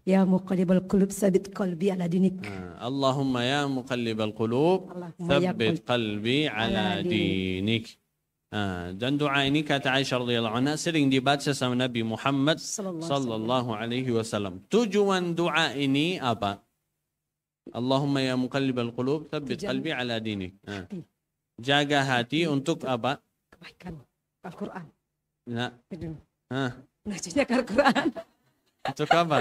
Ya muqallibal qulub sabit qalbi ala dinik. Allahumma ya muqallibal qulub Allahumma ya thabbit qalbi ala dinik. Dan doa ini kata Aisyah radhiyallahu anha sering dibaca sama Nabi Muhammad sallallahu alaihi wasallam. Tujuan doa ini apa? Allahumma ya muqallibal qulub thabbit qalbi ala dinik. Jaga hati untuk apa? Kebaikan Al-Quran. Nah. Bacanya Al-Quran. Untuk apa?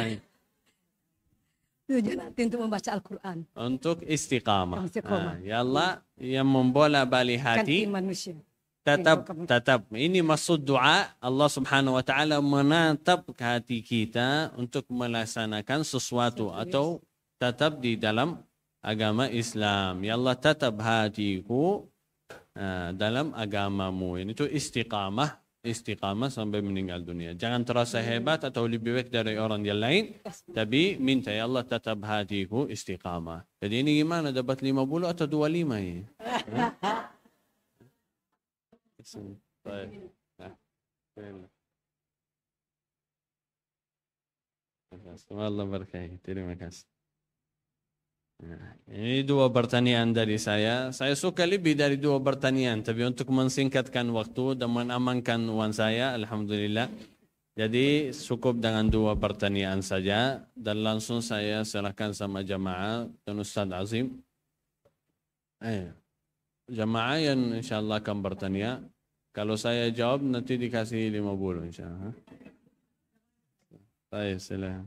Tujuan hati untuk membaca Al-Quran. Untuk istiqamah. Istiqamah. Ya Allah yang membola balik hati. Ganti manusia. Tetap ini maksud doa Allah Subhanahu wa taala menatap hati kita untuk melaksanakan sesuatu atau tetap di dalam agama Islam. Ya Allah tetap hatiku dalam agamamu. Ini tuh istiqamah sampai meninggal dunia. Jangan terasa hebat atau lebih baik dari orang yang lain, tapi minta ya Allah tetap hatiku istiqamah. Jadi ini gimana dapat 50 atau 25 ya? Baik. Allah berkahi. Terima kasih. Ini dua pertanyaan dari saya. Saya suka lebih dari dua pertanyaan, tapi untuk mensingkatkan waktu dan mengamankan uang saya, alhamdulillah. Jadi cukup dengan dua pertanyaan saja dan langsung saya serahkan sama jamaah dan Ustaz Azim. Jamaah yang insyaAllah akan bertanya. Kalau saya jawab nanti dikasih 50 insyaAllah. Baik, silakan.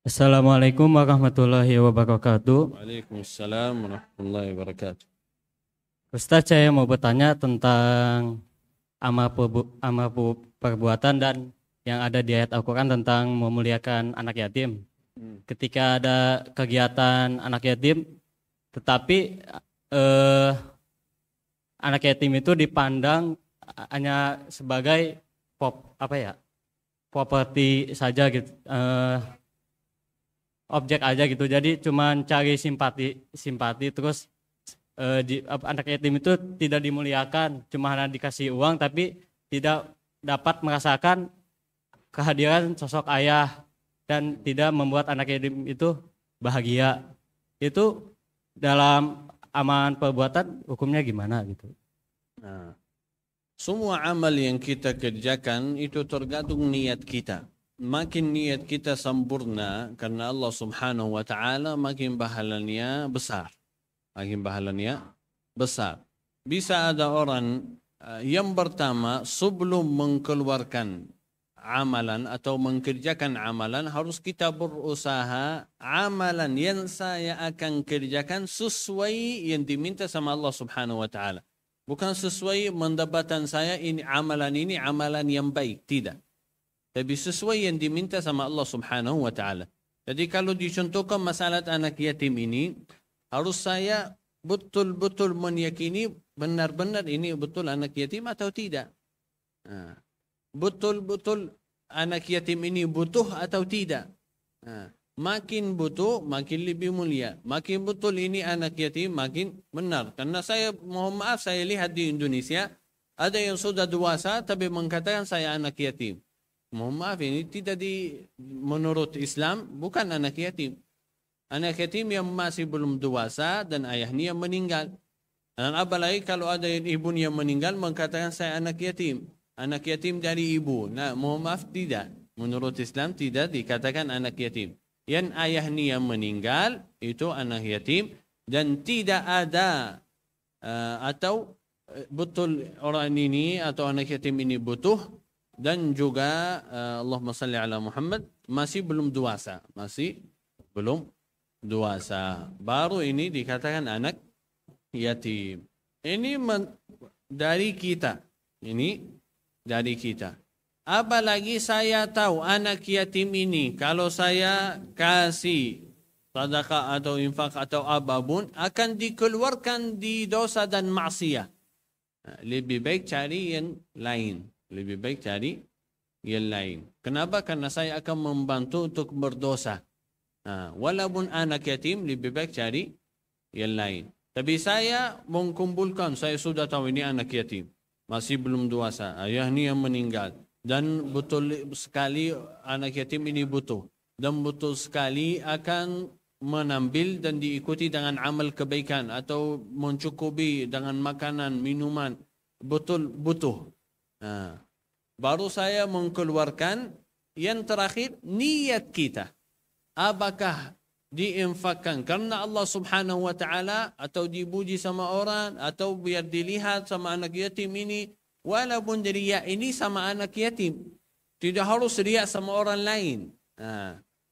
Assalamualaikum warahmatullahi wabarakatuh. Waalaikumsalam warahmatullahi wabarakatuh. Ustaz, saya mau bertanya tentang amal perbuatan dan yang ada di ayat Al-Quran tentang memuliakan anak yatim. Ketika ada kegiatan anak yatim, tetapi anak yatim itu dipandang hanya sebagai properti saja gitu. Objek aja gitu, jadi cuman cari simpati terus anak yatim itu tidak dimuliakan, cuma hanya dikasih uang tapi tidak dapat merasakan kehadiran sosok ayah dan tidak membuat anak yatim itu bahagia. itu dalam amalan perbuatan hukumnya gimana gitu? Nah, semua amal yang kita kerjakan itu tergantung niat kita. Makin niat kita sempurna karena Allah Subhanahu wa taala, makin pahalanya besar. Makin pahalanya besar. Bisa ada orang yang pertama sebelum mengeluarkan amalan atau mengerjakan amalan harus kita berusaha amalan yang saya akan kerjakan sesuai yang diminta sama Allah Subhanahu wa taala. Bukan sesuai mendapatkan saya ini amalan yang baik, tidak. Tapi sesuai yang diminta sama Allah Subhanahu wa taala. Jadi kalau dicontohkan masalah anak yatim ini, harus saya betul-betul meyakini benar-benar ini betul anak yatim atau tidak. Betul-betul anak yatim ini butuh atau tidak. Makin butuh, makin lebih mulia. Makin betul ini anak yatim, makin benar. Karena saya, mohon maaf, saya lihat di Indonesia, ada yang sudah dewasa tapi mengatakan saya anak yatim. Mohon maaf, ini tidak menurut Islam, bukan anak yatim. Anak yatim yang masih belum dewasa dan ayahnya meninggal. Dan apalagi kalau ada ibunya meninggal mengatakan saya anak yatim. Anak yatim dari ibu. Nah, mohon maaf, tidak. Menurut Islam tidak dikatakan anak yatim. Yang ayahnya meninggal itu anak yatim dan tidak ada atau betul orang ini atau anak yatim ini butuh dan juga Allahumma salli ala Muhammad masih belum dewasa, baru ini dikatakan anak yatim. Ini dari kita. Apalagi saya tahu anak yatim ini kalau saya kasih sedekah atau infak atau apapun akan dikeluarkan di dosa dan maksiat. Lebih baik cari yang lain. Kenapa? Karena saya akan membantu untuk berdosa. Walaupun anak yatim lebih baik cari yang lain. Tapi saya mengkumpulkan, saya sudah tahu ini anak yatim. Masih belum dewasa, ayahnya yang meninggal. Dan betul sekali anak yatim ini butuh. Dan betul sekali akan menambil dan diikuti dengan amal kebaikan. Atau mencukupi dengan makanan, minuman. Betul butuh. Baru saya mengeluarkan yang terakhir, niat kita. Apakah diinfakkan karena Allah Subhanahu wa taala atau dipuji sama orang atau biar dilihat sama anak yatim ini, walaupun riya ini sama anak yatim, tidak harus riya sama orang lain.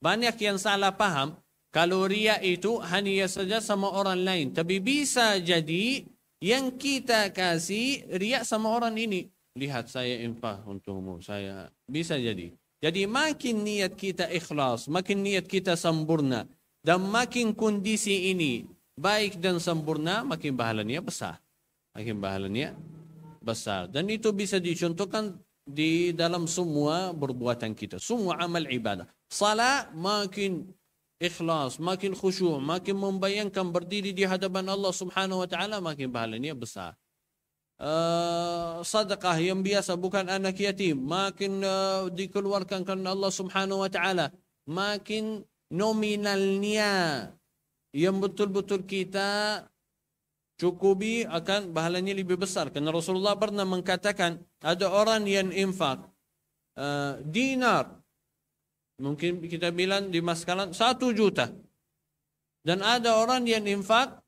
Banyak yang salah paham kalau riya itu hanya saja sama orang lain, tapi bisa jadi yang kita kasih riya sama orang ini. Lihat saya infak untukmu, saya bisa jadi. Jadi makin niat kita ikhlas, makin niat kita sempurna, dan makin kondisi ini baik dan sempurna, makin pahalanya besar. Dan itu bisa dicontohkan di dalam semua perbuatan kita, semua amal ibadah. Salat makin ikhlas, makin khusyuk, makin membayangkan berdiri di hadapan Allah Subhanahu wa taala, makin pahalanya besar. Sedekah yang biasa bukan anak yatim, makin dikeluarkan karena Allah Subhanahu wa taala, makin nominalnya yang betul-betul kita cukupi akan pahalanya lebih besar. Karena Rasulullah pernah mengatakan ada orang yang infak dinar, mungkin kita bilang di maskalan 1 juta, dan ada orang yang infak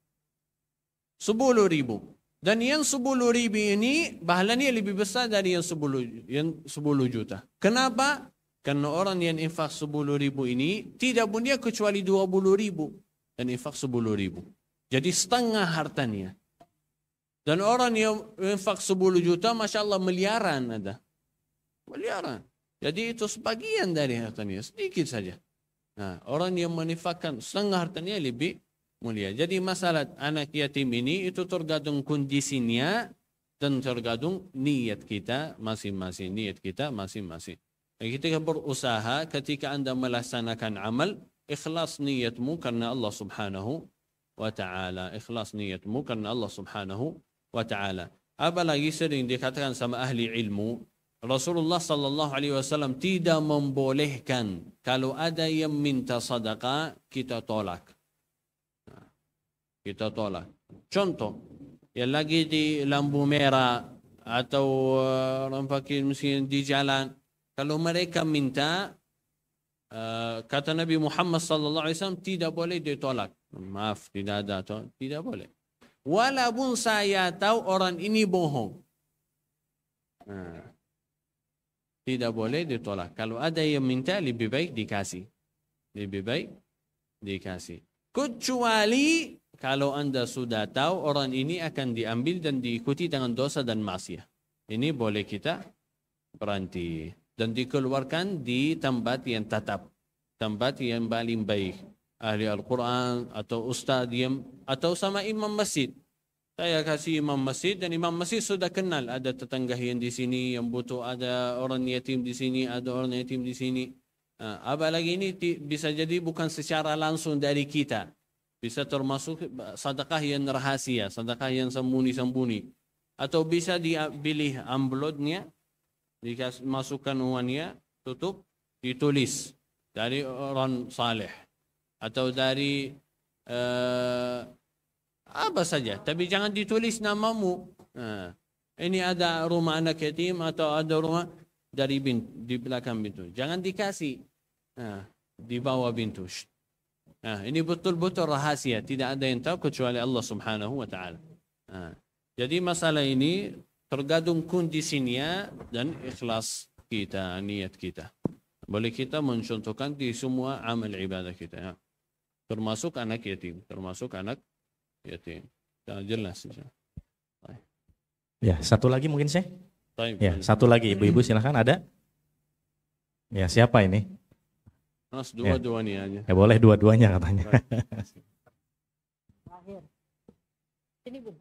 10.000. Dan yang 10.000 ini pahalanya lebih besar dari yang 10 juta. Kenapa? Karena orang yang infak 10.000 ini tidak punya kecuali 20.000 dan infak 10.000. Jadi setengah hartanya. Dan orang yang infak 10 juta, Masya Allah, miliaran ada. Miliaran. Jadi itu sebagian dari hartanya, sedikit saja. Nah, orang yang menifakkan setengah hartanya lebih mulia. Jadi masalah anak yatim ini itu tergantung kondisinya dan tergantung niat kita masing-masing. Kita berusaha ketika Anda melaksanakan amal, ikhlas niatmu karena Allah Subhanahu wa ta'ala. Apalagi sering dikatakan sama ahli ilmu, Rasulullah sallallahu alaihi wasallam tidak membolehkan kalau ada yang minta sedekah kita tolak. kita tolak. Contoh, yang lagi di lampu merah atau orang fakir miskin di jalan, kalau mereka minta, kata Nabi Muhammad sallallahu alaihi wasallam tidak boleh ditolak. Maaf, tidak ada, tidak boleh. Walaupun saya tahu orang ini bohong. Tidak boleh ditolak. Kalau ada yang minta, lebih baik dikasih. Lebih baik dikasih. Kecuali kalau Anda sudah tahu orang ini akan diambil dan diikuti dengan dosa dan maksiat. Ini boleh kita berhenti. Dan dikeluarkan di tempat yang tetap. Tempat yang paling baik. Ahli Al-Quran atau ustaz yang atau sama imam masjid. Saya kasih imam masjid dan imam masjid sudah kenal. Ada tetangga yang di sini yang butuh, ada orang yatim di sini, ada orang yatim di sini. Apalagi ini bisa jadi bukan secara langsung dari kita. Bisa termasuk sedekah yang rahasia, sedekah yang sembunyi-sembunyi. Atau bisa dipilih amplopnya, dimasukkan uangnya, tutup, ditulis dari orang saleh. Atau dari apa saja, tapi jangan ditulis namamu. Ini ada rumah anak yatim atau ada rumah dari di belakang pintu. Jangan dikasih di bawah pintu. Ini betul-betul rahasia, tidak ada yang tahu kecuali Allah Subhanahu wa taala. Jadi masalah ini tergantung kondisinya dan ikhlas kita, niat kita. Boleh kita mencontohkan di semua amal ibadah kita, ya. Termasuk anak yatim, jelas. Ya, satu lagi mungkin saya. Ya, Baik. satu lagi ibu-ibu silahkan, ada. Ya, siapa ini? Mas dua-duanya aja. Ya boleh dua-duanya katanya. Ini Bu.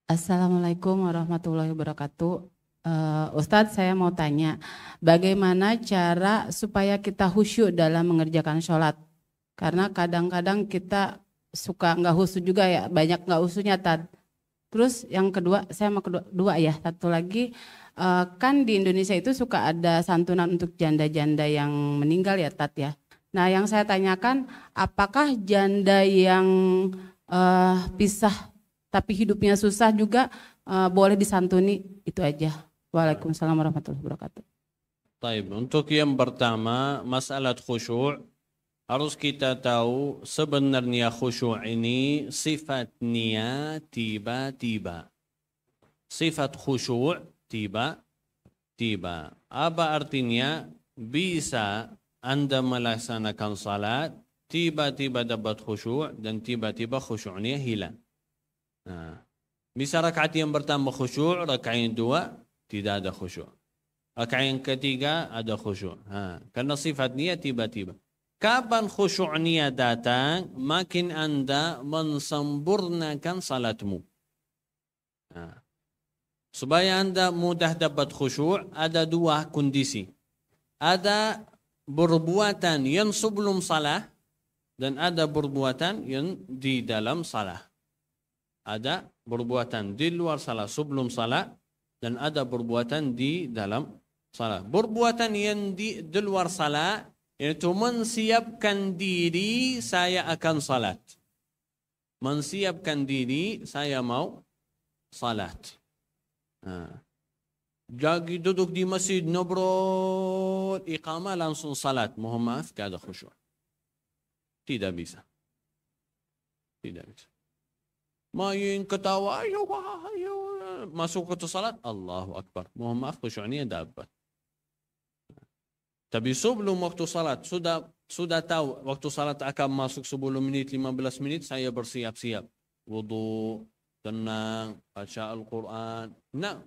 Assalamualaikum warahmatullahi wabarakatuh. Ustadz, saya mau tanya, bagaimana cara supaya kita khusyuk dalam mengerjakan sholat? Karena kadang-kadang kita suka nggak khusyuk juga ya, banyak nggak khusyuknya, Tad. Terus yang kedua, saya mau kedua ya, satu lagi, kan di Indonesia itu suka ada santunan untuk janda-janda yang meninggal ya, Tad ya. Nah, yang saya tanyakan, apakah janda yang pisah tapi hidupnya susah juga boleh disantuni? Itu aja. Waalaikumsalam warahmatullahi wabarakatuh. Baik, untuk yang pertama, masalah khusyuk, harus kita tahu sebenarnya khusyuk ini sifatnya tiba-tiba. Sifat khusyuk tiba-tiba. Apa artinya? Bisa Anda melaksanakan salat, tiba-tiba dapat khusyuk dan tiba-tiba khusyuknya hilang. Bisa rakaat yang pertama khusyuk, rakaat yang dua tidak ada khusyuk. Rakaat yang ketiga ada khusyuk. Karena sifatnya tiba-tiba. Kapan khusyuknya datang? Makin Anda mensempurnakan salatmu. Supaya Anda mudah dapat khusyuk, ada dua kondisi. Ada perbuatan yang sebelum salah dan ada perbuatan yang di dalam salah. Ada perbuatan di luar salah sebelum salah dan ada perbuatan di dalam salah. Perbuatan yang di luar salah itu mensiapkan diri saya akan salat. Mensiapkan diri saya mau salat. Jadi duduk di masjid ngobrol iqamah langsung salat. Mohon maaf, tidak ada khusyuk. Tidak bisa. Tidak bisa. Main ketawa, masuk ke salat, Allahu Akbar. Mohon maaf, khusyuknya dapat. Tapi sebelum waktu salat, sudah tahu waktu salat akan masuk 10 menit, 15 menit, saya bersiap-siap. Wudu, tenang, baca Al-Quran.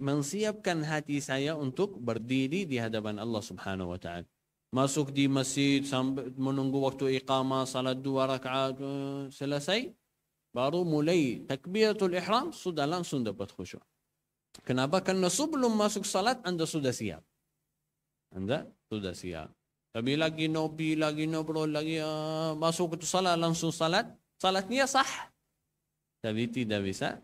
Mensiapkan hati saya untuk berdiri di hadapan Allah Subhanahu wa ta'ala. Masuk di masjid, sampai menunggu waktu iqamah, salat 2 rakaat, selesai. Baru mulai takbiratul ihram, sudah langsung dapat khusyuk. Kenapa? Karena sebelum masuk salat, Anda sudah siap. Anda sudah siap. Tapi lagi nopi, lagi ngobrol, lagi masuk ke salat, langsung salat. Salatnya sah. Tapi tidak bisa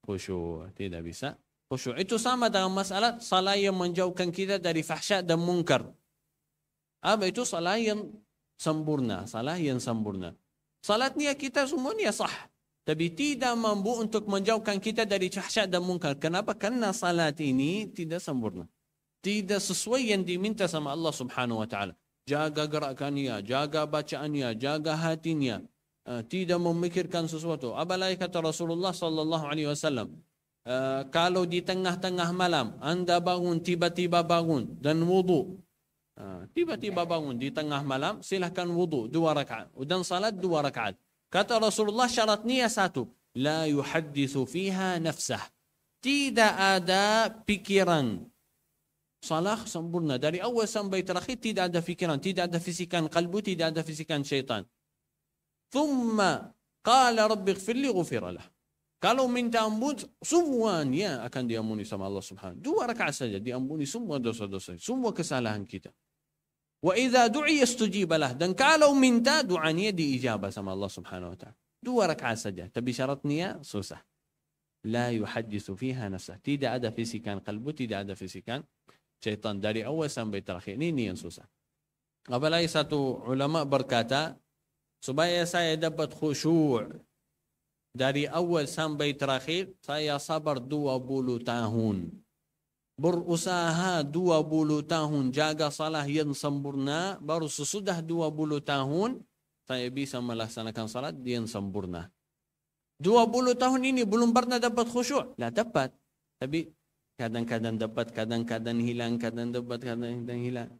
khusyuk. Tidak bisa khusyuk. Itu sama dengan masalah salat yang menjauhkan kita dari fahsya dan munkar. Apa itu? Salat yang sempurna, salah yang sempurna. Salat niat kita semua ni sah, tapi tidak mampu untuk menjauhkan kita dari syahsyat dan munkar. Kenapa? Karena salat ini tidak sempurna, tidak sesuai yang diminta sama Allah Subhanahu wa taala. Jaga gerakannya, jaga bacaannya, jaga hatinya, tidak memikirkan sesuatu. Apalagi kata Rasulullah sallallahu alaihi wasallam, kalau di tengah-tengah malam anda bangun, tiba-tiba bangun dan wudu, tiba-tiba bangun di tengah malam, silahkan wudu 2 rakaat dan salat 2 rakaat. Kata Rasulullah, syarat niat 1, la yuhadditsu fiha nafsah, tidak ada pikiran. Salah sempurna dari awal sampai terakhir, tidak ada fikiran, tidak ada fisikan qalbu, tidak ada fisikan syaitan. Thumma qala rabbi ighfirli, ghufira lah. Kalau minta ampun, semuanya akan diampuni sama Allah Subhanahu. 2 rakaat saja diampuni semua dosa-dosa, semua kesalahan kita. Wa idza du'iya istujiba lah, dan kalau minta doanya diijabah sama Allah Subhanahu wa taala. 2 rakaat saja, tapi syaratnya susah. La yuhadditsu fiha nafsah, tidak ada fisikan qalbu, tidak ada fisikan syaitan dari awal sampai terakhir. Ini yang susah. Apalagi satu ulama berkata, supaya saya dapat khusyuk dari awal sampai terakhir, saya sabar 20 tahun. Berusaha 20 tahun jaga salah yang sempurna, baru sesudah 20 tahun saya bisa melaksanakan salat yang sempurna. 20 tahun ini belum pernah dapat khusyuk. Lah dapat, tapi kadang-kadang dapat, kadang-kadang hilang, kadang dapat, kadang-kadang hilang.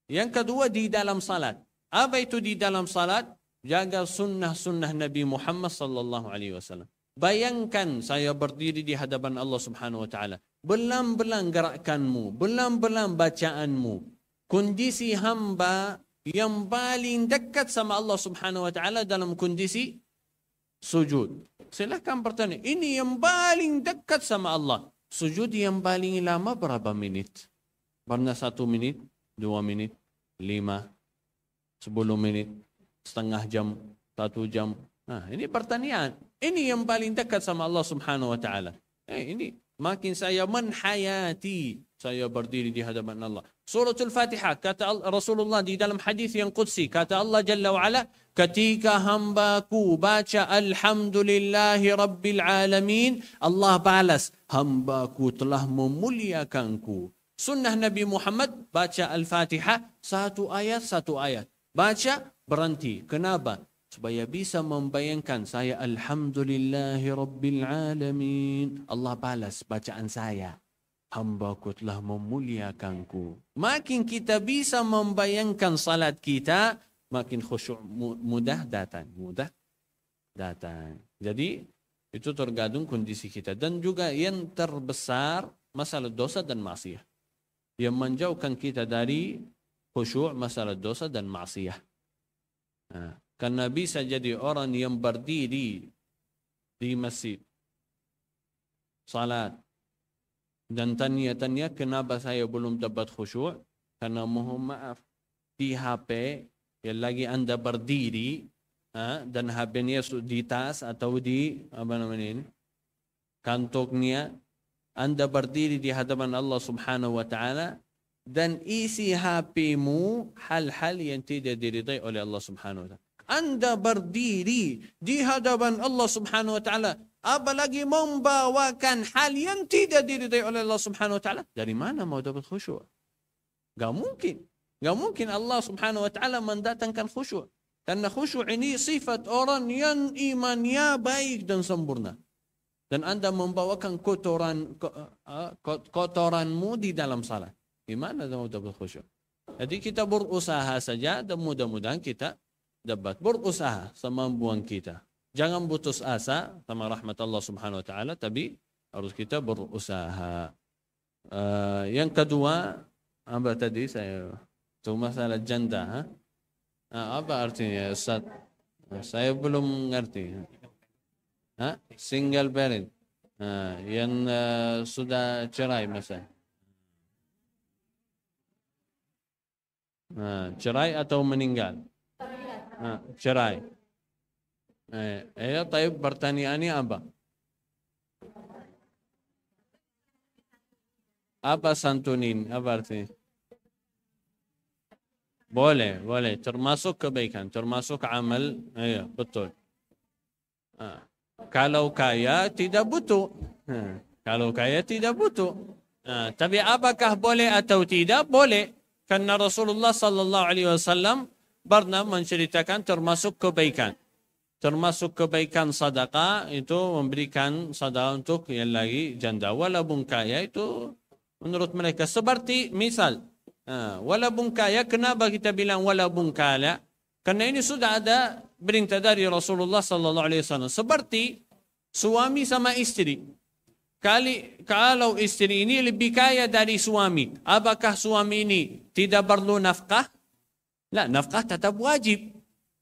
Yang kedua, di dalam salat. Apa itu di dalam salat? Jaga sunnah-sunnah Nabi Muhammad sallallahu alaihi wasallam. Bayangkan saya berdiri di hadapan Allah Subhanahu wa taala. Belang-belang gerakanmu, belang-belang bacaanmu. Kondisi hamba yang paling dekat sama Allah Subhanahu wa taala dalam kondisi sujud. Silakan bertanya, ini yang paling dekat sama Allah. Sujud yang paling lama berapa menit? Pernah 1 menit, 2 menit, 5, 10 menit, setengah jam, 1 jam. Ini pertanyaan. Ini yang paling dekat sama Allah Subhanahu wa taala. Ini makin saya menhayati, saya berdiri di hadapan Allah. Suratul Fatihah, kata Rasulullah di dalam hadis yang qudsi, kata Allah Jalla wa Ala, ketika hambaku baca alhamdulillahi rabbil alamin, Allah balas, hambaku telah memuliakanku. Sunnah Nabi Muhammad, baca Al-Fatihah, 1 ayat, 1 ayat. Baca, berhenti. Kenapa? Supaya bisa membayangkan saya alhamdulillahi rabbil alamin. Allah balas bacaan saya. Hambaku telah memuliakanku. Makin kita bisa membayangkan salat kita, makin khusyuk mudah datang. Mudah datang. Jadi itu tergantung kondisi kita. Dan juga yang terbesar masalah dosa dan maksiat. Yang menjauhkan kita dari khusyuk masalah dosa dan maksiat. Karena bisa jadi orang yang berdiri di masjid, salat, dan tanya-tanya kenapa saya belum dapat khusyuk? Karena mohon maaf, di HP yang lagi anda berdiri, dan HP-nya di tas atau di kantongnya, anda berdiri di hadapan Allah Subhanahu wa taala, dan isi HP-mu hal-hal yang tidak diridai oleh Allah Subhanahu wa taala. Anda berdiri di hadapan Allah Subhanahu wa taala, apalagi membawakan hal yang tidak diridai oleh Allah Subhanahu wa taala. Dari mana mau dapat khusyuk? Gak mungkin. Gak mungkin Allah Subhanahu wa taala mendatangkan khusyuk. Karena khusyuk ini sifat orang yang imannya baik dan sempurna. Dan Anda membawakan kotoranmu di dalam salat. Gimana mau dapat khusyuk? Jadi kita berusaha saja dan mudah-mudahan kita dapat berusaha semampuan kita. Jangan putus asa sama rahmat Allah Subhanahu wa taala, tapi harus kita berusaha. Yang kedua, apa tadi saya masalah janda, apa artinya Ustaz? Saya belum ngerti. Single parent. Yang sudah cerai misalnya. Cerai atau meninggal? Cerai. Tapi pertanyaannya apa? Apa santunin? Apa artinya? Boleh. Termasuk kebaikan, termasuk amal. Ya, betul. Kalau kaya tidak butuh. Kalau kaya tidak butuh. Tapi apakah boleh atau tidak? Boleh. Karena Rasulullah sallallahu alaihi wasallam pernah menceritakan termasuk kebaikan. Termasuk kebaikan sedekah itu memberikan sedekah untuk yang lagi janda. Walaupun kaya itu menurut mereka seperti misal. Walaupun kaya, kenapa kita bilang walaupun kaya? Karena ini sudah ada perintah dari Rasulullah sallallahu alaihi wasallam. Seperti suami sama istri. Kalau istri ini lebih kaya dari suami, apakah suami ini tidak perlu nafkah? La, nafkah tetap wajib.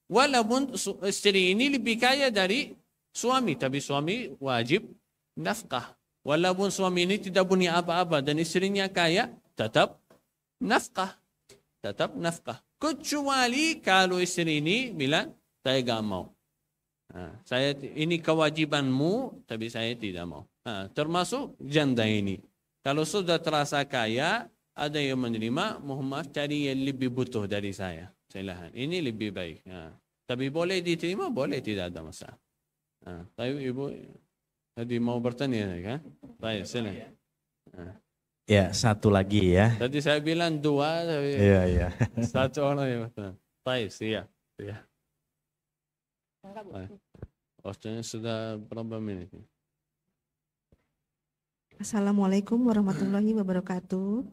Walaupun istri ini lebih kaya dari suami, tapi suami wajib nafkah. Walaupun suami ini tidak punya apa-apa dan istrinya kaya, tetap nafkah. Tetap nafkah. Kecuali kalau istri ini bilang, saya gak mau. Saya ini kewajibanmu, tapi saya tidak mau. Termasuk janda ini. Kalau sudah terasa kaya, ada yang menerima, mohon maaf cari yang lebih butuh dari saya. Silakan. Ini lebih baik. Tapi boleh diterima, boleh, tidak ada masalah. Tapi ibu tadi mau bertanya kan? Baik, silakan. Ya, satu lagi ya. Tadi saya bilang dua, tapi Iya. satu orang yang bertanya. Baik, siap. Waktunya sudah berapa menit? Assalamualaikum warahmatullahi wabarakatuh.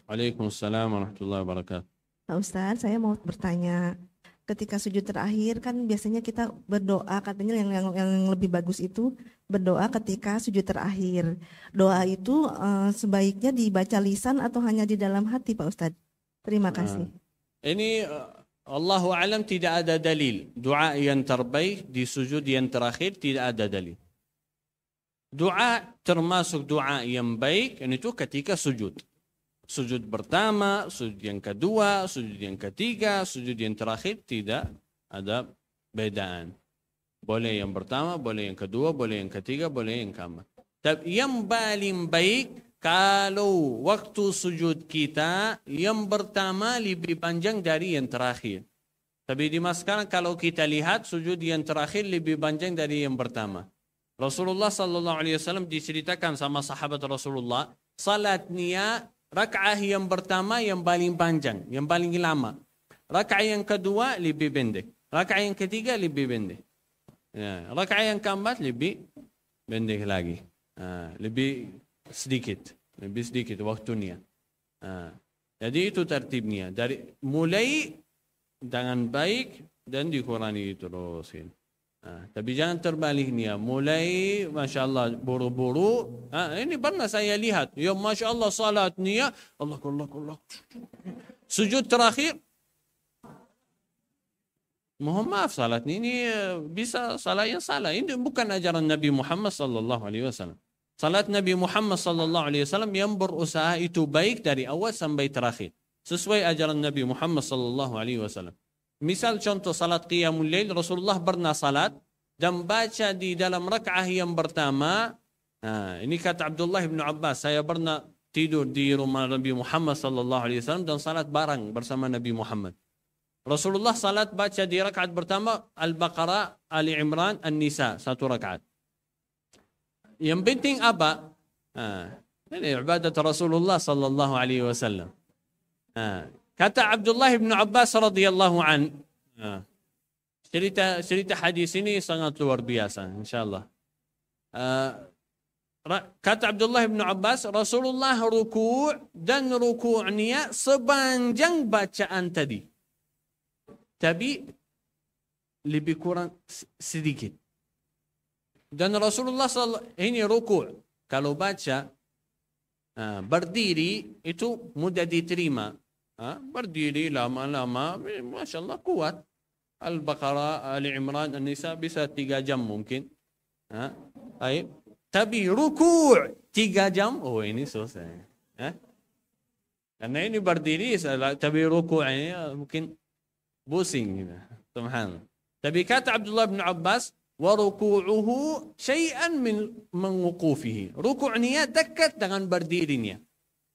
Waalaikumsalam warahmatullahi wabarakatuh. Pak Ustadz, saya mau bertanya, ketika sujud terakhir kan biasanya kita berdoa, katanya yang lebih bagus itu berdoa ketika sujud terakhir. Doa itu sebaiknya dibaca lisan atau hanya di dalam hati, Pak Ustadz? Terima kasih. Ini Allahu alam tidak ada dalil. Doa yang terbaik di sujud yang terakhir tidak ada dalil. Doa termasuk doa yang baik itu ketika sujud. Sujud pertama, sujud yang kedua, sujud yang ketiga, sujud yang terakhir tidak ada bedaan. Boleh yang pertama, boleh yang kedua, boleh yang ketiga, boleh yang keempat. Tapi yang paling baik kalau waktu sujud kita yang pertama lebih panjang dari yang terakhir. Tapi di masa sekarang kalau kita lihat sujud yang terakhir lebih panjang dari yang pertama. Rasulullah sallallahu alaihi wasallam diceritakan sama sahabat Rasulullah, salatnya rakaat yang pertama yang paling panjang, yang paling lama. Rakaat yang kedua lebih pendek. Rakaat yang ketiga lebih pendek. Rakaat yang keempat lebih pendek lagi. Lebih sedikit waktunya. Jadi itu tertibnya. Dari mulai dengan baik dan dikurangi terus. Tapi jangan terbaliknya. Mulai, masya Allah, buru-buru. Ini pernah saya lihat. Ya masya Allah salatnya. Allah. Sujud terakhir. Mohon maaf salatnya ini bisa salah yang salah. Ini bukan ajaran Nabi Muhammad sallallahu alaihi wasallam. Salat Nabi Muhammad sallallahu alaihi wasallam yang berusaha itu baik dari awal sampai terakhir. Sesuai ajaran Nabi Muhammad sallallahu alaihi wasallam. Misal contoh salat qiyamul lail, Rasulullah pernah salat dan baca di dalam rakaat yang pertama. Ini kata Abdullah bin Abbas, saya pernah tidur di rumah Nabi Muhammad sallallahu alaihi wasallam dan salat bareng bersama Nabi Muhammad. Rasulullah salat baca di rakaat pertama Al-Baqarah, Ali Imran, An-Nisa, satu rakaat. Yang penting apa? Ini ibadat Rasulullah sallallahu alaihi wasallam. Kata Abdullah bin Abbas radhiyallahu an, cerita hadis ini sangat luar biasa, insyaallah. Kata Abdullah bin Abbas, Rasulullah ruku' dan ruku'nya sepanjang bacaan tadi. Tapi lebih kurang sedikit. Dan Rasulullah ini ruku'. Kalau baca berdiri itu mudah diterima. Berdiri lama-lama, Masya Allah kuat. Al-Baqarah, Ali Imran, An-Nisa bisa 3 jam mungkin. Tapi ruku' 3 jam, ini susah. Karena ini berdiri, tapi ruku'nya mungkin pusing. Subhanallah. Tapi kata Abdullah bin Abbas, wa ruku'uhu syai'an min wuqufihi. Ruku'nya dekat dengan berdirinya.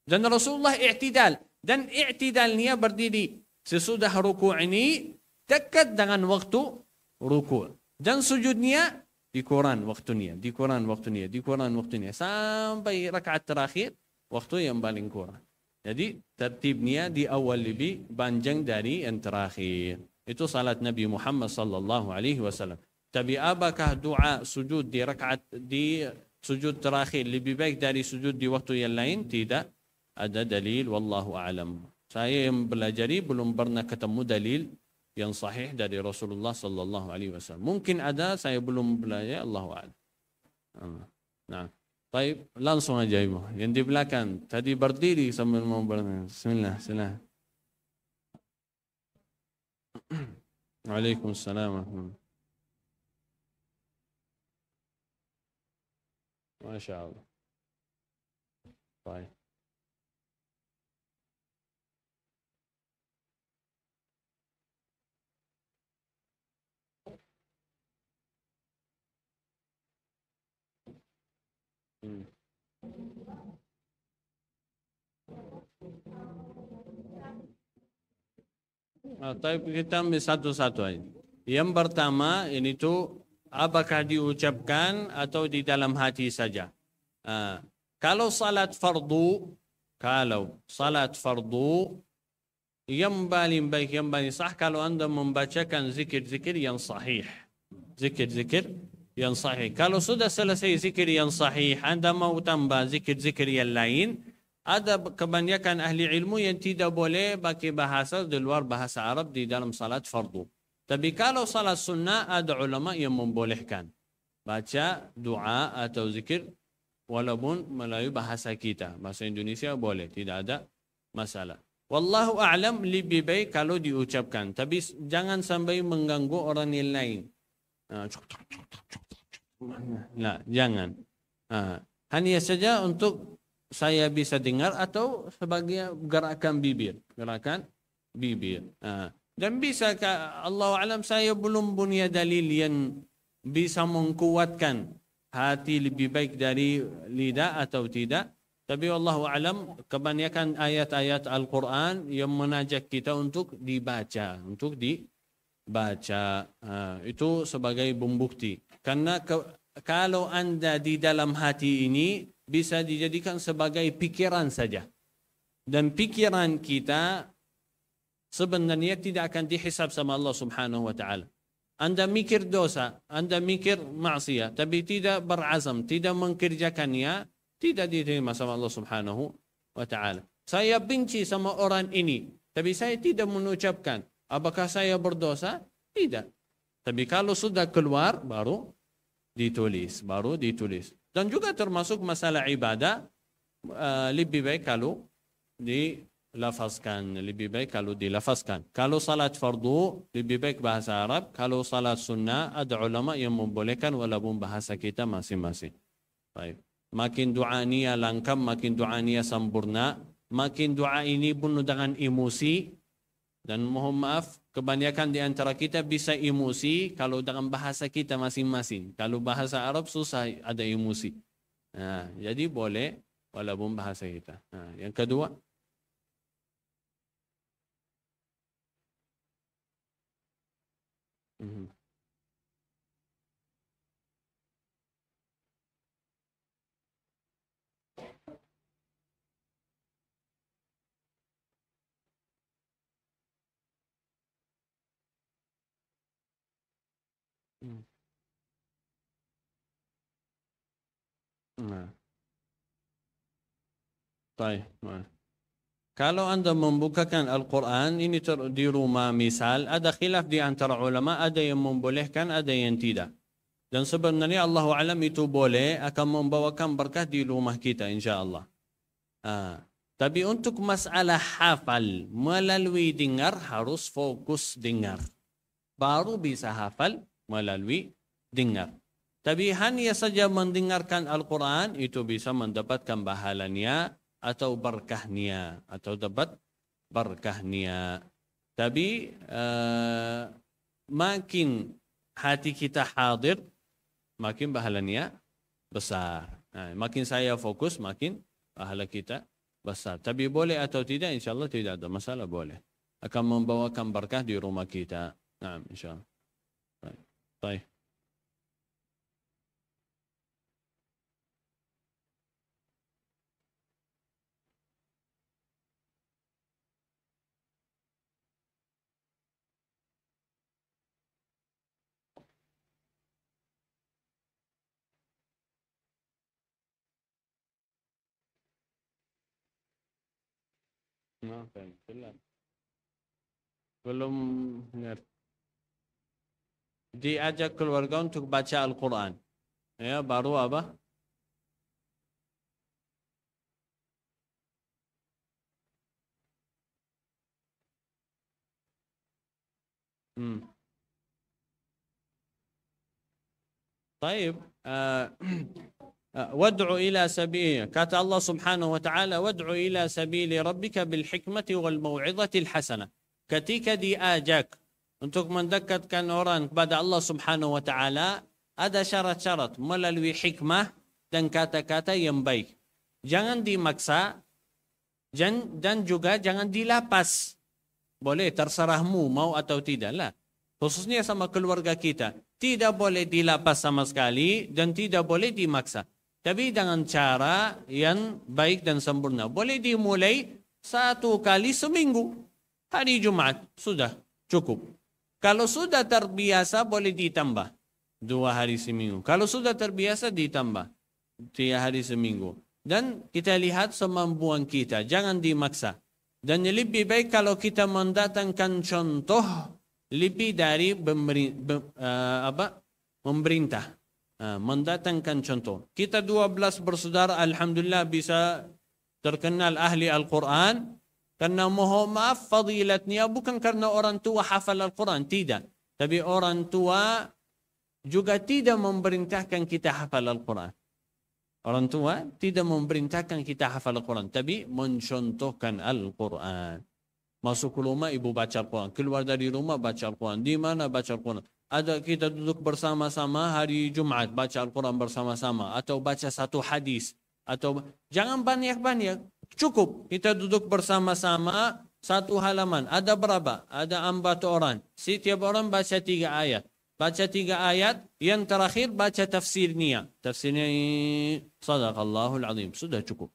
Dan Rasulullah i'tidal. Dan i'tidalnya berdiri Sesudah ruku' ini dekat dengan waktu ruku'. Dan sujudnya dikurang waktunya, sampai rakaat terakhir waktu yang paling kurang. Jadi tertibnya di awal lebih panjang dari yang terakhir. Itu salat Nabi Muhammad sallallahu alaihi wasallam. Tapi apakah doa sujud di sujud terakhir lebih baik dari sujud di waktu yang lain? Tidak ada dalil, wallahu a'lam. Saya yang belajari belum pernah ketemu dalil yang sahih dari Rasulullah sallallahu alaihi wasallam. Mungkin ada, saya belum belajar, Allahu a'lam. Nah, baik, langsung aja Ibu. Yang di belakang tadi berdiri sambil mau bertanya. Bismillah, silakan. Waalaikumsalam warahmatullahi. Masya Allah. Baik. Tapi kita ambil satu-satu aja. Yang pertama ini tuh apakah diucapkan atau di dalam hati saja? Kalau salat fardu, yang paling baik, yang paling sah kalau Anda membacakan zikir-zikir yang sahih. Zikir-zikir yang sahih. Kalau sudah selesai zikir yang sahih, Anda mau tambah zikir-zikir yang lain, ada kebanyakan ahli ilmu yang tidak boleh pakai bahasa di luar bahasa Arab di dalam salat fardu. Tapi kalau salat sunnah, ada ulama yang membolehkan baca doa atau zikir walaupun melalui bahasa kita. Bahasa Indonesia boleh, tidak ada masalah. Wallahu a'lam, lebih baik kalau diucapkan. Tapi jangan sampai mengganggu orang yang lain. Nah, jangan. Hanya saja untuk saya bisa dengar atau sebagai gerakan bibir. Dan bisa, Allah alam, saya belum punya dalil yang bisa menguatkan hati lebih baik dari lidah atau tidak. Tapi Allah alam, kebanyakan ayat-ayat Al-Quran yang mengajak kita untuk dibaca, itu sebagai pembukti. Karena kalau Anda di dalam hati ini bisa dijadikan sebagai pikiran saja. Dan pikiran kita sebenarnya tidak akan dihisab sama Allah Subhanahu wa taala. Anda mikir dosa, Anda mikir maksiat, tapi tidak berazam, tidak mengerjakannya, tidak diterima sama Allah Subhanahu wa taala. Saya benci sama orang ini, tapi saya tidak mengucapkan. Apakah saya berdosa? Tidak. Tapi kalau sudah keluar, baru ditulis. Dan juga termasuk masalah ibadah, lebih baik kalau dilafazkan. Kalau salat fardu, lebih baik bahasa Arab. Kalau salat sunnah, ada ulama yang membolehkan walaupun bahasa kita masing-masing. Baik. Makin doa niya lengkap, makin doa niya sempurna, makin doa ini penuh dengan emosi. Dan mohon maaf, kebanyakan di antara kita bisa emosi kalau dengan bahasa kita masing-masing. Kalau bahasa Arab susah ada emosi. Nah, jadi boleh walaupun bahasa kita. Nah, yang kedua. Baik. Kalau Anda membukakan Al-Quran ini di rumah misal, ada khilaf di antara ulama, ada yang membolehkan, ada yang tidak. Dan sebenarnya Allah alam itu boleh, akan membawakan berkah di rumah kita insyaAllah. Tapi untuk masalah hafal melalui dengar, harus fokus dengar. Baru bisa hafal melalui dengar. Tapi hanya saja mendengarkan Al-Quran, itu bisa mendapatkan pahalanya atau berkahnya, atau dapat berkahnya. Tapi makin hati kita hadir, makin pahalanya besar. Nah, makin saya fokus, makin pahala kita besar. Tapi boleh atau tidak, insyaAllah tidak ada masalah, boleh. akan membawakan berkah di rumah kita. Nah, insyaallah. Baik. Belum ngerti. Diajak keluarga untuk baca Al-Quran. Ya, baru apa? Baik. Wad'u ila sabili. Kata Allah Subhanahu wa taala, wad'u ila sabili rabbika bil hikmati wal mau'izatil hasanah. Ketika diajak untuk mendekatkan orang kepada Allah Subhanahu wa taala, ada syarat-syarat melalui hikmah dan kata-kata yang baik. Jangan dimaksa dan juga jangan dilapas. Boleh terserahmu mau atau tidak lah. Khususnya sama keluarga kita. Tidak boleh dilapas sama sekali dan tidak boleh dimaksa. Tapi dengan cara yang baik dan sempurna. Boleh dimulai 1 kali seminggu. Hari Jumat sudah cukup. Kalau sudah terbiasa boleh ditambah 2 hari seminggu. Kalau sudah terbiasa ditambah 3 hari seminggu. Dan kita lihat kemampuan kita. Jangan dimaksa. Dan lebih baik kalau kita mendatangkan contoh lebih dari memerintah. Mendatangkan contoh. Kita 12 bersaudara, alhamdulillah bisa terkenal ahli Al-Quran. Karena mohon maaf, fadilatnya bukan karena orang tua hafal Al-Quran. Tidak. Tapi orang tua juga tidak memerintahkan kita hafal Al-Quran. Orang tua tidak memerintahkan kita hafal Al-Quran. Tapi mencontohkan Al-Quran. Masuk ke rumah, ibu baca Al-Quran. Keluar dari rumah, baca Al-Quran. Di mana baca Al-Quran? Ada kita duduk bersama-sama hari Jumat, baca Al-Quran bersama-sama. Atau baca 1 hadis. Atau jangan banyak-banyak. Cukup. Kita duduk bersama-sama 1 halaman. Ada berapa? Ada 4 orang. Setiap orang baca 3 ayat. Baca 3 ayat. Yang terakhir baca tafsirnya. Tafsirnya Sadaqallahul Azim. Sudah cukup.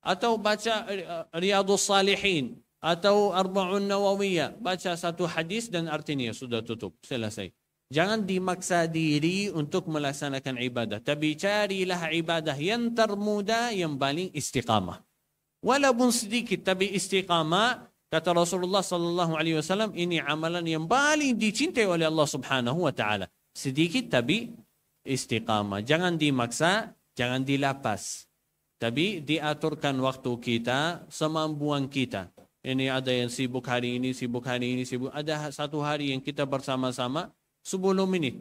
Atau baca Riyadhus Salihin. Atau Arba'un Nawawiyah. Baca 1 hadis dan artinya sudah tutup. Selesai. Jangan dimaksa diri untuk melaksanakan ibadah. Tapi carilah ibadah yang termudah, yang paling istiqamah. Walaupun sedikit, tapi istiqamah. Kata Rasulullah SAW, ini amalan yang paling dicintai oleh Allah Subhanahu wa Ta'ala. Sedikit tapi istiqamah. Jangan dimaksa, jangan dilapas. Tapi diaturkan waktu kita, semampuan kita. Ini ada yang sibuk hari ini, sibuk hari ini, sibuk. Ada 1 hari yang kita bersama-sama 10 menit.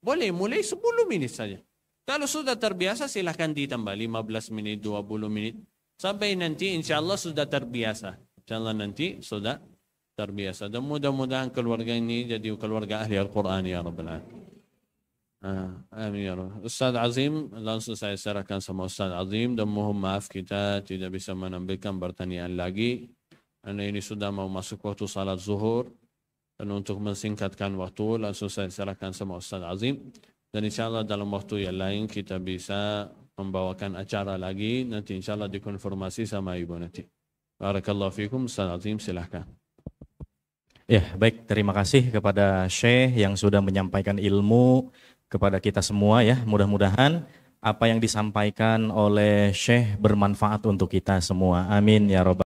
Boleh mulai 10 menit saja. Kalau sudah terbiasa silahkan ditambah 15 menit, 20 menit. Sampai nanti insya Allah sudah terbiasa. Insya Allah nanti sudah terbiasa. Dan mudah-mudahan keluarga ini jadi keluarga ahli Al-Quran ya Rabbal Alamin. Amin ya Rabbal. Ustaz Azim, langsung saya serahkan sama Ustaz Azim. Dan mohon maaf kita tidak bisa menampilkan pertanyaan lagi. Karena ini sudah mau masuk waktu salat zuhur. Dan untuk mensingkatkan waktu, langsung saya serahkan sama Ustaz Azim. Dan insya Allah dalam waktu yang lain kita bisa membawakan acara lagi. Nanti insya Allah dikonfirmasi sama ibu nanti. Barakallahu fikum. Ustaz Azim silahkan. Ya, baik. Terima kasih kepada Syekh yang sudah menyampaikan ilmu kepada kita semua ya. Mudah-mudahan apa yang disampaikan oleh Syekh bermanfaat untuk kita semua. Amin ya Rabbal.